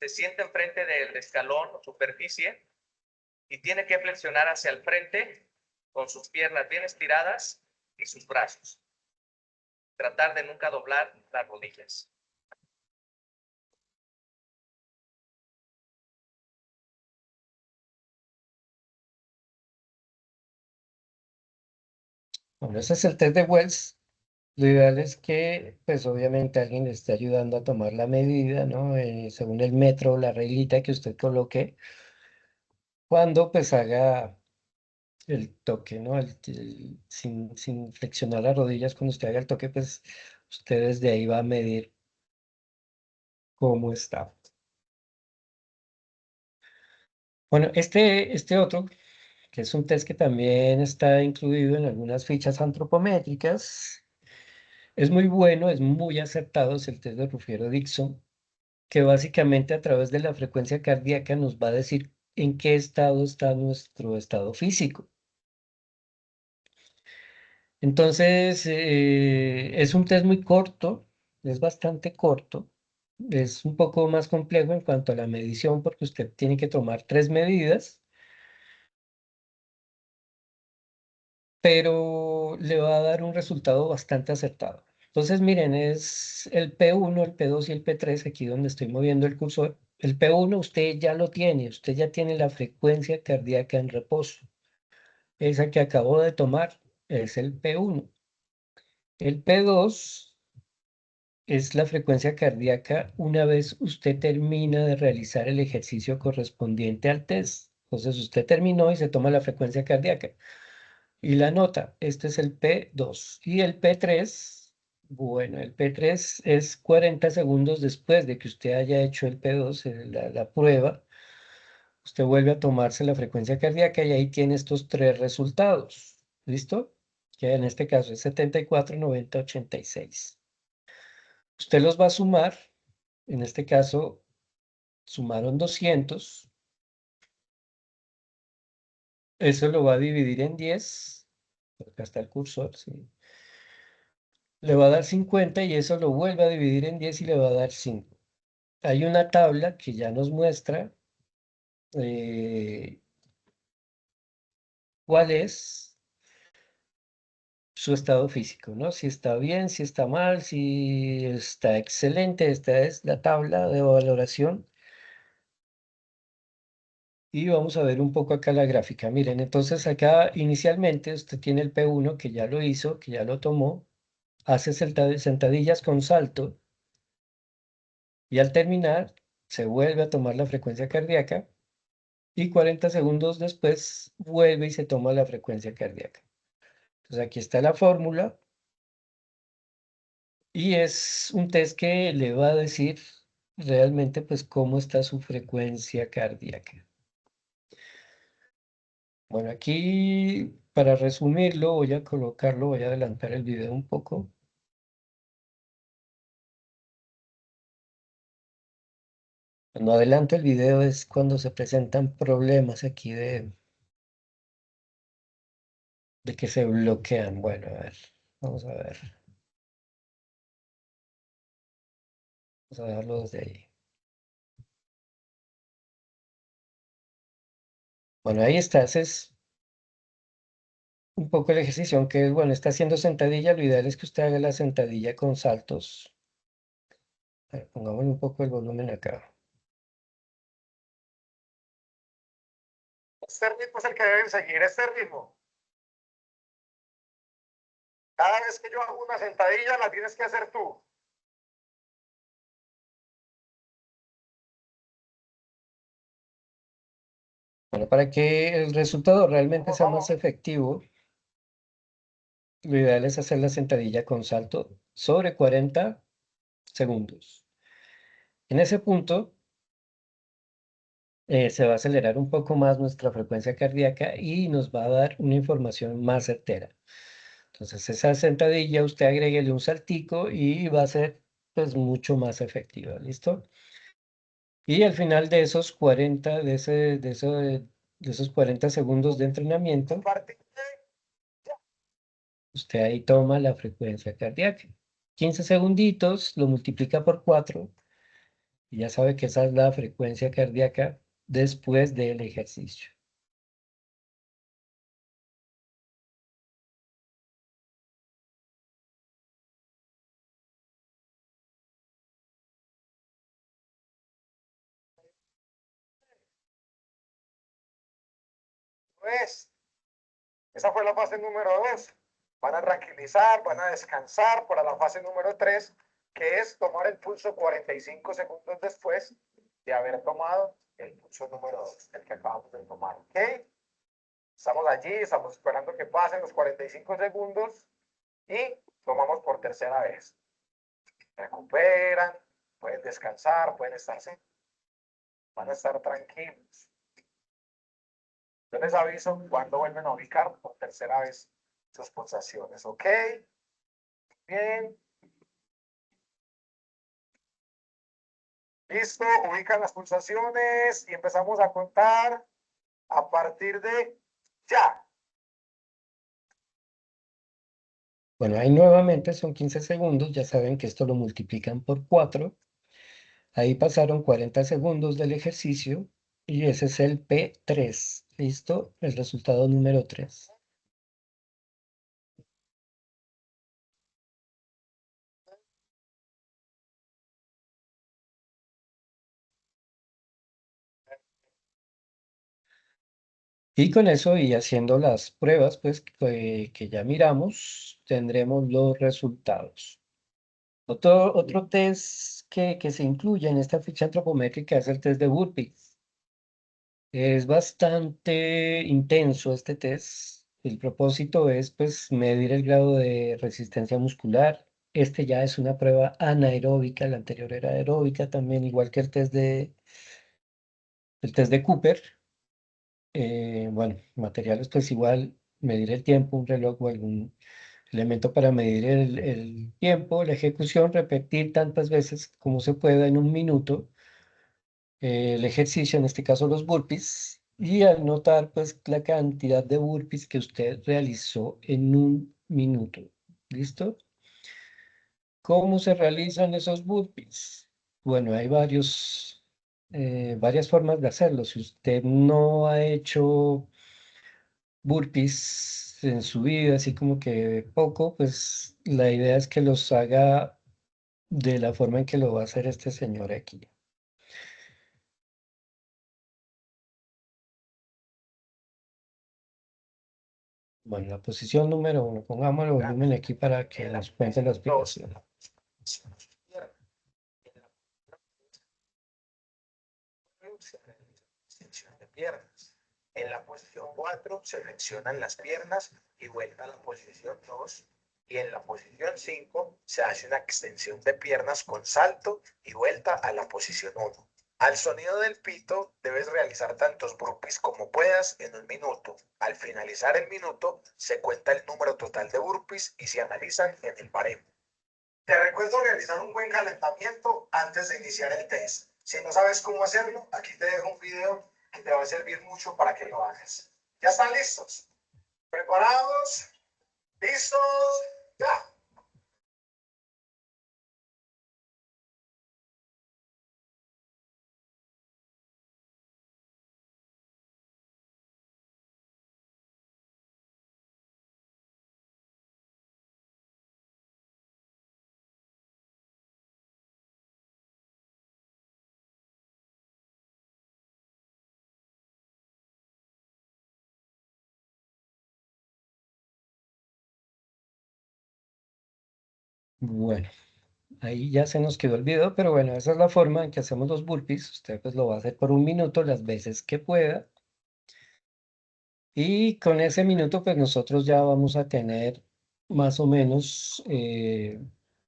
se sienta enfrente del escalón o superficie y tiene que flexionar hacia el frente con sus piernas bien estiradas y sus brazos. Tratar de nunca doblar las rodillas. Bueno, ese es el test de Wells. Lo ideal es que, pues obviamente alguien le esté ayudando a tomar la medida, ¿no? Según el metro, la reglita que usted coloque, cuando pues haga el toque, ¿no? Sin flexionar las rodillas, cuando usted haga el toque, pues usted desde ahí va a medir cómo está. Bueno, este otro, que es un test que también está incluido en algunas fichas antropométricas, es muy bueno, es muy acertado, es el test de Rufiero-Dixon, que básicamente a través de la frecuencia cardíaca nos va a decir en qué estado está nuestro estado físico. Entonces, es un test muy corto, es bastante corto, es un poco más complejo en cuanto a la medición porque usted tiene que tomar 3 medidas, pero le va a dar un resultado bastante acertado. Entonces, miren, es el P1, el P2 y el P3, aquí donde estoy moviendo el cursor. El P1 usted ya lo tiene, usted ya tiene la frecuencia cardíaca en reposo. Esa que acabo de tomar es el P1. El P2 es la frecuencia cardíaca una vez usted termina de realizar el ejercicio correspondiente al test. Entonces usted terminó y se toma la frecuencia cardíaca y la nota. Este es el P2. Y el P3, bueno, el P3 es 40 segundos después de que usted haya hecho el P2, la prueba. Usted vuelve a tomarse la frecuencia cardíaca y ahí tiene estos 3 resultados. ¿Listo? Que en este caso es 74, 90, 86. Usted los va a sumar. En este caso, sumaron 200. Eso lo va a dividir en 10. Acá está el cursor, sí. Le va a dar 50 y eso lo vuelve a dividir en 10 y le va a dar 5. Hay una tabla que ya nos muestra cuál es su estado físico, ¿no? Si está bien, si está mal, si está excelente. Esta es la tabla de valoración. Y vamos a ver un poco acá la gráfica. Miren, entonces acá inicialmente usted tiene el P1 que ya lo hizo, que ya lo tomó, hace sentadillas con salto y al terminar se vuelve a tomar la frecuencia cardíaca y 40 segundos después vuelve y se toma la frecuencia cardíaca. Entonces aquí está la fórmula y es un test que le va a decir realmente pues cómo está su frecuencia cardíaca. Bueno, aquí para resumirlo voy a colocarlo, voy a adelantar el video un poco. Cuando adelanto el video es cuando se presentan problemas aquí de que se bloquean. Bueno, a ver, vamos a ver. Vamos a dejarlo desde ahí. Bueno, ahí está, ese es un poco el ejercicio, aunque bueno, está haciendo sentadilla, lo ideal es que usted haga la sentadilla con saltos. A ver, pongamos un poco el volumen acá. Este ritmo es el que deben seguir, este ritmo. Cada vez que yo hago una sentadilla, la tienes que hacer tú. Bueno, para que el resultado realmente sea más efectivo, lo ideal es hacer la sentadilla con salto sobre 40 segundos. En ese punto se va a acelerar un poco más nuestra frecuencia cardíaca y nos va a dar una información más certera. Entonces esa sentadilla usted agréguele un saltico y va a ser pues mucho más efectiva, ¿listo? Y al final de esos 40, de esos 40 segundos de entrenamiento, usted ahí toma la frecuencia cardíaca. 15 segunditos, lo multiplica por 4 y ya sabe que esa es la frecuencia cardíaca después del ejercicio. Pues, esa fue la fase número 2. Van a tranquilizar, van a descansar para la fase número 3, que es tomar el pulso 45 segundos después de haber tomado el pulso número 2, el que acabamos de tomar. ¿Ok? Estamos allí, estamos esperando que pasen los 45 segundos y tomamos por tercera vez. Recuperan, pueden descansar, pueden estarse, van a estar tranquilos. Yo les aviso cuando vuelven a ubicar por tercera vez sus pulsaciones, ¿ok? Bien. Listo, ubican las pulsaciones y empezamos a contar a partir de ya. Bueno, ahí nuevamente son 15 segundos, ya saben que esto lo multiplican por 4. Ahí pasaron 40 segundos del ejercicio y ese es el P3. ¿Listo? El resultado número 3. Y con eso y haciendo las pruebas, pues que ya miramos, tendremos los resultados. Otro test que se incluye en esta ficha antropométrica es el test de burpees. Es bastante intenso este test. El propósito es pues medir el grado de resistencia muscular. Este ya es una prueba anaeróbica, la anterior era aeróbica también, igual que el test de Cooper. Bueno, materiales pues igual, medir el tiempo, un reloj o algún elemento para medir el tiempo, la ejecución, repetir tantas veces como se pueda en un minuto el ejercicio, en este caso los burpees, y anotar pues la cantidad de burpees que usted realizó en un minuto. ¿Listo? ¿Cómo se realizan esos burpees? Bueno, hay varias formas de hacerlo. Si usted no ha hecho burpees en su vida, así como que poco, pues la idea es que los haga de la forma en que lo va a hacer este señor aquí. Bueno, la posición número 1, pongamos el volumen aquí para que nos cuente la explicación. Extensión de piernas. En la posición 4 se flexionan las piernas y vuelta a la posición 2. Y en la posición 5 se hace una extensión de piernas con salto y vuelta a la posición 1. Al sonido del pito debes realizar tantos burpees como puedas en un minuto. Al finalizar el minuto se cuenta el número total de burpees y se analizan en el baremo. Te recuerdo realizar un buen calentamiento antes de iniciar el test. Si no sabes cómo hacerlo, aquí te dejo un video que te va a servir mucho para que lo hagas. ¿Ya están listos? ¿Preparados? ¿Listos? ¡Ya! Bueno, ahí ya se nos quedó el video, pero bueno, esa es la forma en que hacemos los burpees. Usted pues lo va a hacer por un minuto las veces que pueda. Y con ese minuto pues nosotros ya vamos a tener más o menos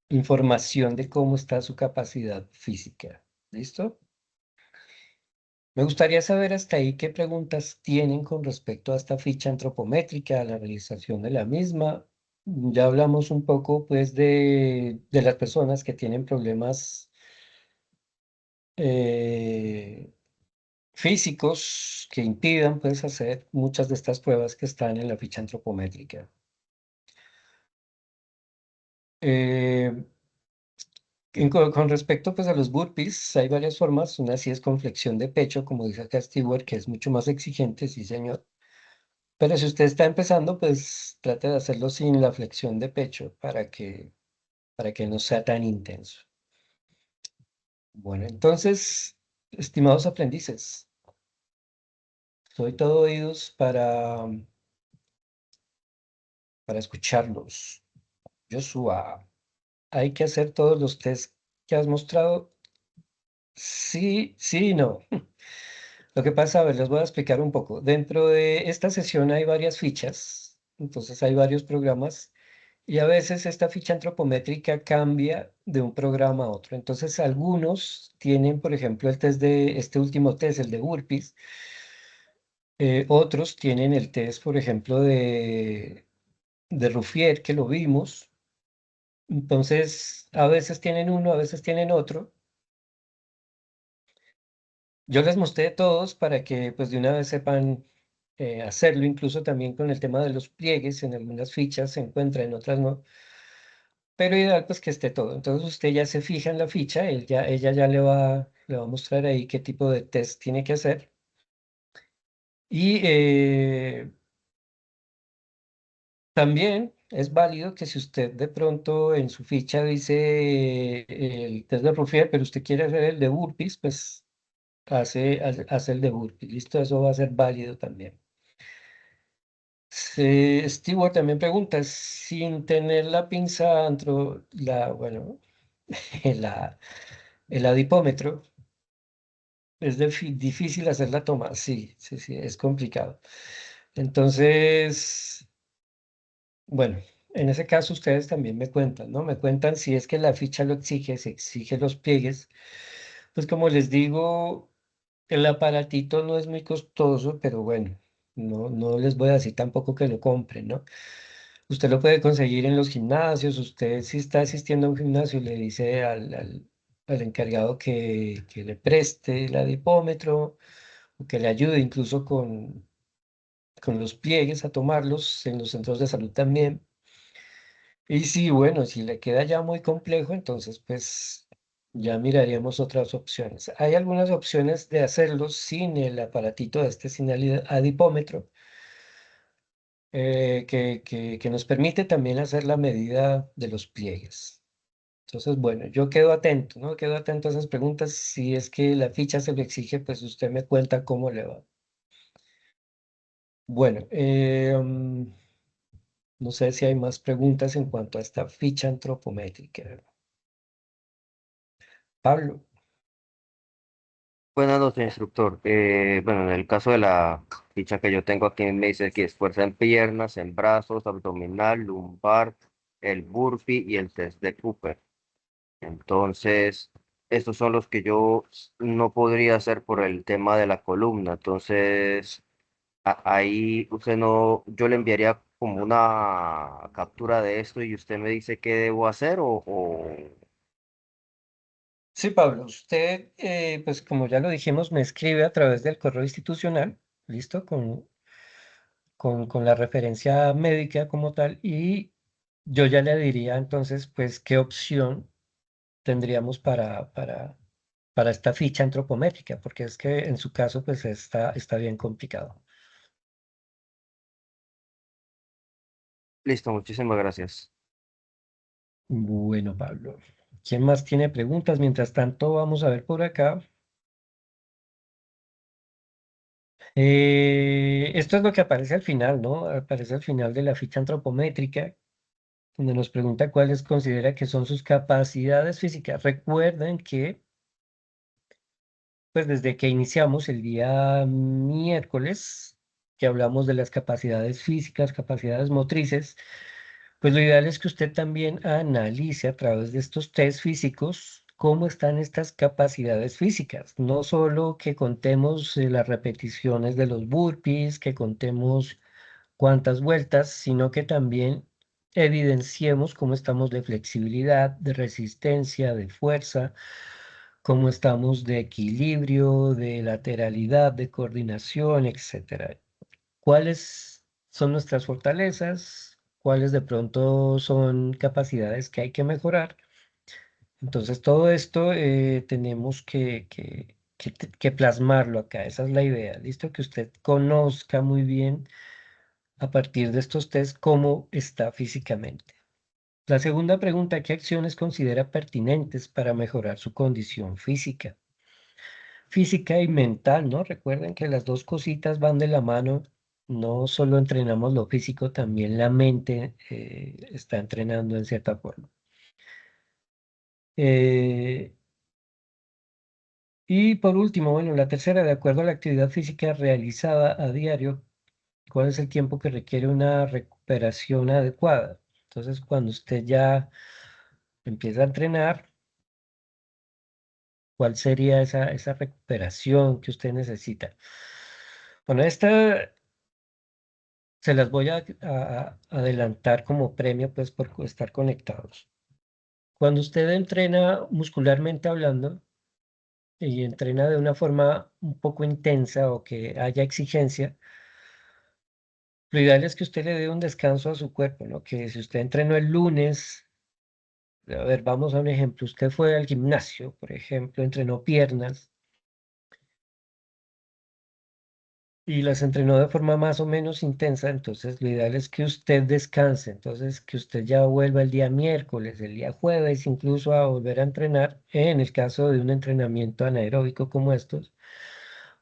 información de cómo está su capacidad física. ¿Listo? Me gustaría saber hasta ahí qué preguntas tienen con respecto a esta ficha antropométrica, a la realización de la misma. Ya hablamos un poco, pues, de las personas que tienen problemas eh, físicos que impidan, pues, hacer muchas de estas pruebas que están en la ficha antropométrica. Eh, con respecto, pues, a los burpees, hay varias formas. Una sí es con flexión de pecho, como dice acá Stewart, que es mucho más exigente, sí, señor. Pero si usted está empezando, pues trate de hacerlo sin la flexión de pecho para que no sea tan intenso. Bueno, entonces, estimados aprendices, soy todo oídos para escucharlos. Joshua, ¿hay que hacer todos los test que has mostrado? Sí, sí y no. Lo que pasa, a ver, les voy a explicar un poco. Dentro de esta sesión hay varias fichas, entonces hay varios programas. Y a veces esta ficha antropométrica cambia de un programa a otro. Entonces, algunos tienen, por ejemplo, el test de este último test, el de burpees. Otros tienen el test, por ejemplo, de Ruffier, que lo vimos. Entonces, a veces tienen uno, a veces tienen otro. Yo les mostré todos para que, pues, de una vez sepan hacerlo, incluso también con el tema de los pliegues, en algunas fichas se encuentra, en otras no, pero ideal pues que esté todo. Entonces usted ya se fija en la ficha, ella ya le va a mostrar ahí qué tipo de test tiene que hacer. Y también es válido que si usted de pronto en su ficha dice el test de Ruffier, pero usted quiere hacer el de burpees, pues hace el de burpees. Listo, eso va a ser válido también. Stewart también pregunta, sin tener la pinza bueno, la, el adipómetro, es difícil hacer la toma. Sí, sí, sí, es complicado. Entonces, bueno, en ese caso ustedes también me cuentan, ¿no? Me cuentan si es que la ficha lo exige, si exige los pliegues. Pues como les digo, el aparatito no es muy costoso, pero bueno, no les voy a decir tampoco que lo compren, ¿no? Usted lo puede conseguir en los gimnasios. Usted si está asistiendo a un gimnasio le dice al encargado que le preste el adipómetro o que le ayude incluso con los pliegues a tomarlos en los centros de salud también. Y sí, bueno, si le queda ya muy complejo, entonces pues ya miraríamos otras opciones. Hay algunas opciones de hacerlo sin el aparatito este, sin el adipómetro, que nos permite también hacer la medida de los pliegues. Entonces, bueno, yo quedo atento, ¿no? Quedo atento a esas preguntas. Si es que la ficha se lo exige, pues usted me cuenta cómo le va. Bueno, no sé si hay más preguntas en cuanto a esta ficha antropométrica. Pablo. Buenas noches, instructor. Bueno, en el caso de la ficha que yo tengo aquí, me dice que es fuerza en piernas, en brazos, abdominal, lumbar, el burpee y el test de Cooper. Entonces, estos son los que yo no podría hacer por el tema de la columna. Entonces, ahí usted no, yo le enviaría como una captura de esto y usted me dice qué debo hacer o... Sí, Pablo, usted, pues como ya lo dijimos, me escribe a través del correo institucional, listo, con la referencia médica como tal, y yo ya le diría entonces, pues, qué opción tendríamos para esta ficha antropométrica, porque es que en su caso, pues, está bien complicado. Listo, muchísimas gracias. Bueno, Pablo, ¿quién más tiene preguntas? Mientras tanto, vamos a ver por acá. Esto es lo que aparece al final, ¿no? Aparece al final de la ficha antropométrica, donde nos pregunta cuáles considera que son sus capacidades físicas. Recuerden que, pues desde que iniciamos el día miércoles, que hablamos de las capacidades físicas, capacidades motrices, pues lo ideal es que usted también analice a través de estos test físicos cómo están estas capacidades físicas. No solo que contemos las repeticiones de los burpees, que contemos cuántas vueltas, sino que también evidenciemos cómo estamos de flexibilidad, de resistencia, de fuerza, cómo estamos de equilibrio, de lateralidad, de coordinación, etcétera. ¿Cuáles son nuestras fortalezas? ¿Cuáles de pronto son capacidades que hay que mejorar? Entonces, todo esto tenemos que plasmarlo acá. Esa es la idea. Listo, que usted conozca muy bien a partir de estos test cómo está físicamente. La segunda pregunta, ¿qué acciones considera pertinentes para mejorar su condición física? Física y mental, ¿no? Recuerden que las dos cositas van de la mano. No solo entrenamos lo físico, también la mente está entrenando en cierta forma. Eh, y por último, bueno, la tercera, de acuerdo a la actividad física realizada a diario, ¿cuál es el tiempo que requiere una recuperación adecuada? Entonces, cuando usted ya empieza a entrenar, ¿cuál sería esa recuperación que usted necesita? Bueno, esta se las voy a adelantar como premio, pues, por estar conectados. Cuando usted entrena muscularmente hablando y entrena de una forma un poco intensa o que haya exigencia, lo ideal es que usted le dé un descanso a su cuerpo, ¿no? Que si usted entrenó el lunes, a ver, vamos a un ejemplo, usted fue al gimnasio, por ejemplo, entrenó piernas, y las entrenó de forma más o menos intensa, entonces lo ideal es que usted descanse, entonces que usted ya vuelva el día miércoles, el día jueves, incluso a volver a entrenar, en el caso de un entrenamiento anaeróbico como estos,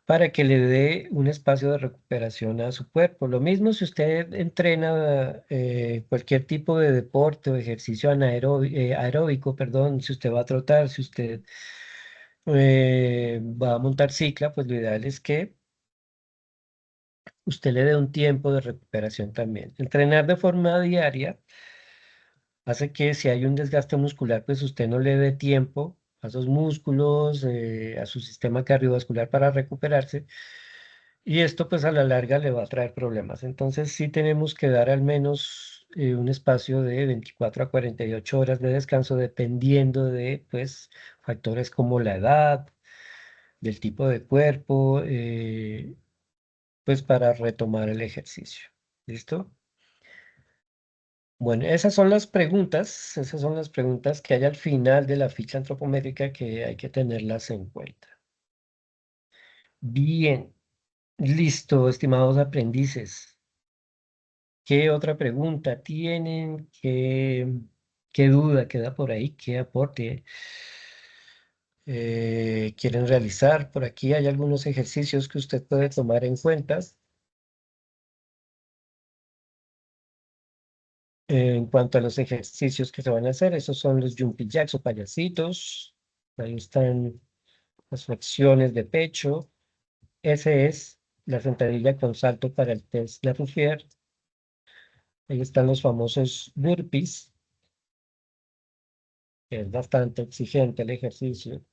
para que le dé un espacio de recuperación a su cuerpo. Lo mismo si usted entrena cualquier tipo de deporte o ejercicio aeróbico, perdón, si usted va a trotar, si usted va a montar cicla, pues lo ideal es que usted le dé un tiempo de recuperación también. Entrenar de forma diaria hace que si hay un desgaste muscular, pues usted no le dé tiempo a esos músculos, a su sistema cardiovascular para recuperarse. Y esto pues a la larga le va a traer problemas. Entonces sí tenemos que dar al menos un espacio de 24 a 48 horas de descanso dependiendo de pues factores como la edad, del tipo de cuerpo, pues para retomar el ejercicio. ¿Listo? Bueno, esas son las preguntas que hay al final de la ficha antropométrica que hay que tenerlas en cuenta. Bien, listo, estimados aprendices. ¿Qué otra pregunta tienen? ¿Qué duda queda por ahí? ¿Qué aporte quieren realizar? Por aquí hay algunos ejercicios que usted puede tomar en cuenta. En cuanto a los ejercicios que se van a hacer, esos son los jumpy jacks o payasitos. Ahí están las flexiones de pecho. Ese es la sentadilla con salto para el test de Ruffier. Ahí están los famosos burpees, que es bastante exigente el ejercicio.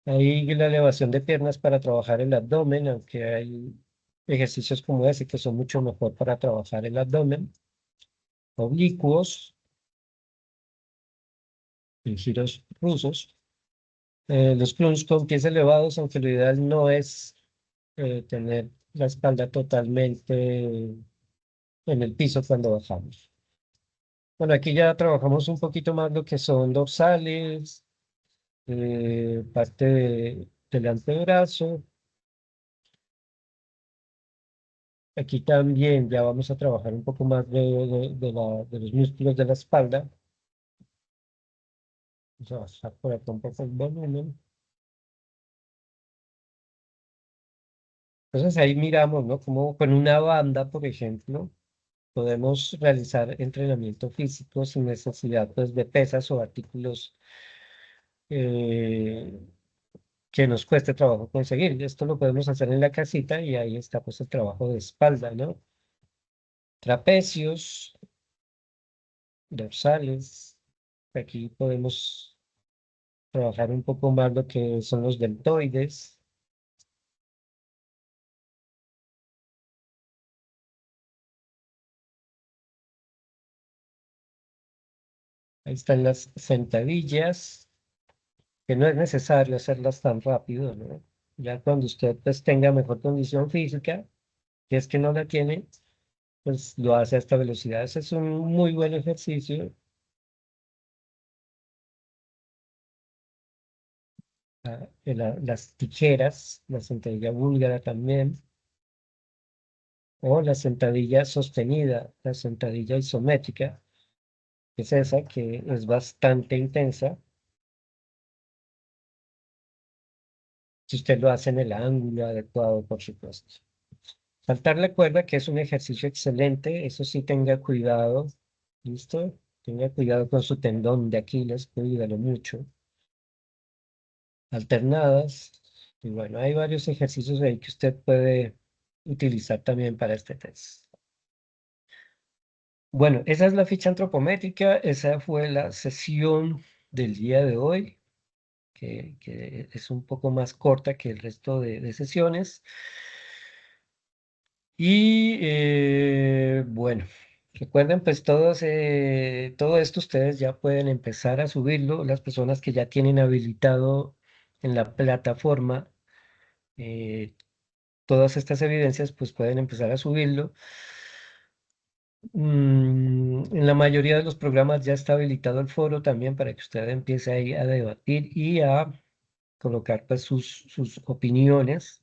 Ahí la elevación de piernas para trabajar el abdomen, aunque hay ejercicios como ese que son mucho mejor para trabajar el abdomen. Oblicuos, y giros rusos. Los plunge con pies elevados, aunque lo ideal no es tener la espalda totalmente en el piso cuando bajamos. Bueno, aquí ya trabajamos un poquito más lo que son dorsales, parte del antebrazo. Aquí también ya vamos a trabajar un poco más de los músculos de la espalda. Vamos a bajar por acá un poco el volumen. Entonces ahí miramos, ¿no? Como con una banda, por ejemplo, podemos realizar entrenamiento físico sin necesidad, pues, de pesas o artículos eh, que nos cueste trabajo conseguir. Esto lo podemos hacer en la casita y ahí está, pues, el trabajo de espalda, ¿no? Trapecios, dorsales. Aquí podemos trabajar un poco más lo que son los deltoides. Ahí están las sentadillas, que no es necesario hacerlas tan rápido, ¿no? Ya cuando usted pues tenga mejor condición física, si es que no la tiene, pues lo hace a esta velocidad. Ese es un muy buen ejercicio. Las tijeras, la sentadilla búlgara también, o la sentadilla sostenida, la sentadilla isométrica, que es esa que es bastante intensa. Si usted lo hace en el ángulo adecuado, por supuesto. Saltar la cuerda, que es un ejercicio excelente, eso sí tenga cuidado, ¿listo? Tenga cuidado con su tendón de Aquiles, cuídalo mucho. Alternadas, y bueno, hay varios ejercicios ahí que usted puede utilizar también para este test. Bueno, esa es la ficha antropométrica, esa fue la sesión del día de hoy, que es un poco más corta que el resto de sesiones. Y bueno, recuerden pues todo esto ustedes ya pueden empezar a subirlo, las personas que ya tienen habilitado en la plataforma todas estas evidencias pues pueden empezar a subirlo. En la mayoría de los programas ya está habilitado el foro también para que usted empiece ahí a debatir y a colocar pues sus opiniones.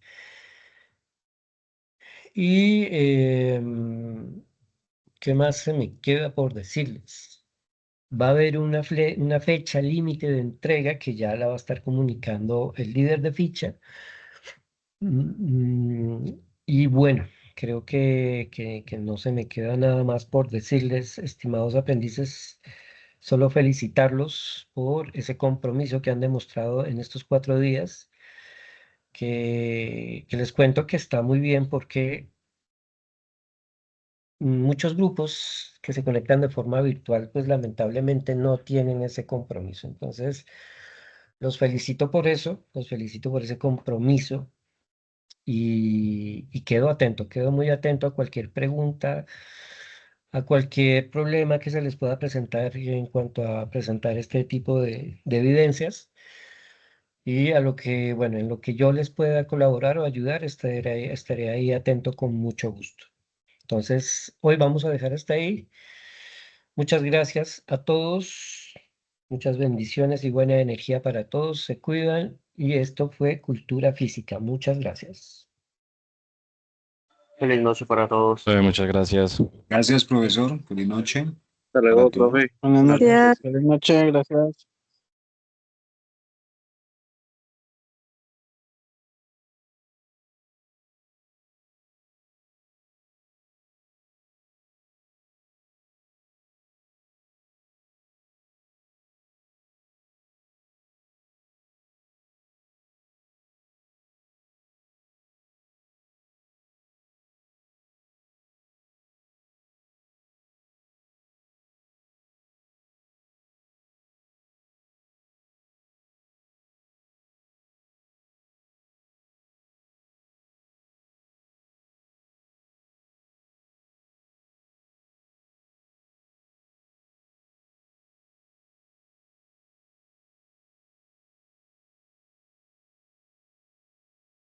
Y ¿qué más se me queda por decirles? Va a haber una fecha límite de entrega que ya la va a estar comunicando el líder de ficha. Y bueno, creo que no se me queda nada más por decirles, estimados aprendices, solo felicitarlos por ese compromiso que han demostrado en estos 4 días, que les cuento que está muy bien porque muchos grupos que se conectan de forma virtual, pues lamentablemente no tienen ese compromiso. Entonces, los felicito por eso, los felicito por ese compromiso y quedo muy atento a cualquier pregunta, a cualquier problema que se les pueda presentar en cuanto a presentar este tipo de evidencias. Y a lo que, bueno, en lo que yo les pueda colaborar o ayudar, estaré ahí atento con mucho gusto. Entonces, hoy vamos a dejar hasta ahí. Muchas gracias a todos. Muchas bendiciones y buena energía para todos. Se cuidan. Y esto fue Cultura Física. Muchas gracias. Feliz noche para todos. Muchas gracias. Gracias, profesor. Feliz noche. Hasta luego, Para todos. profe. Buenas noches. Gracias. Feliz noche. Gracias.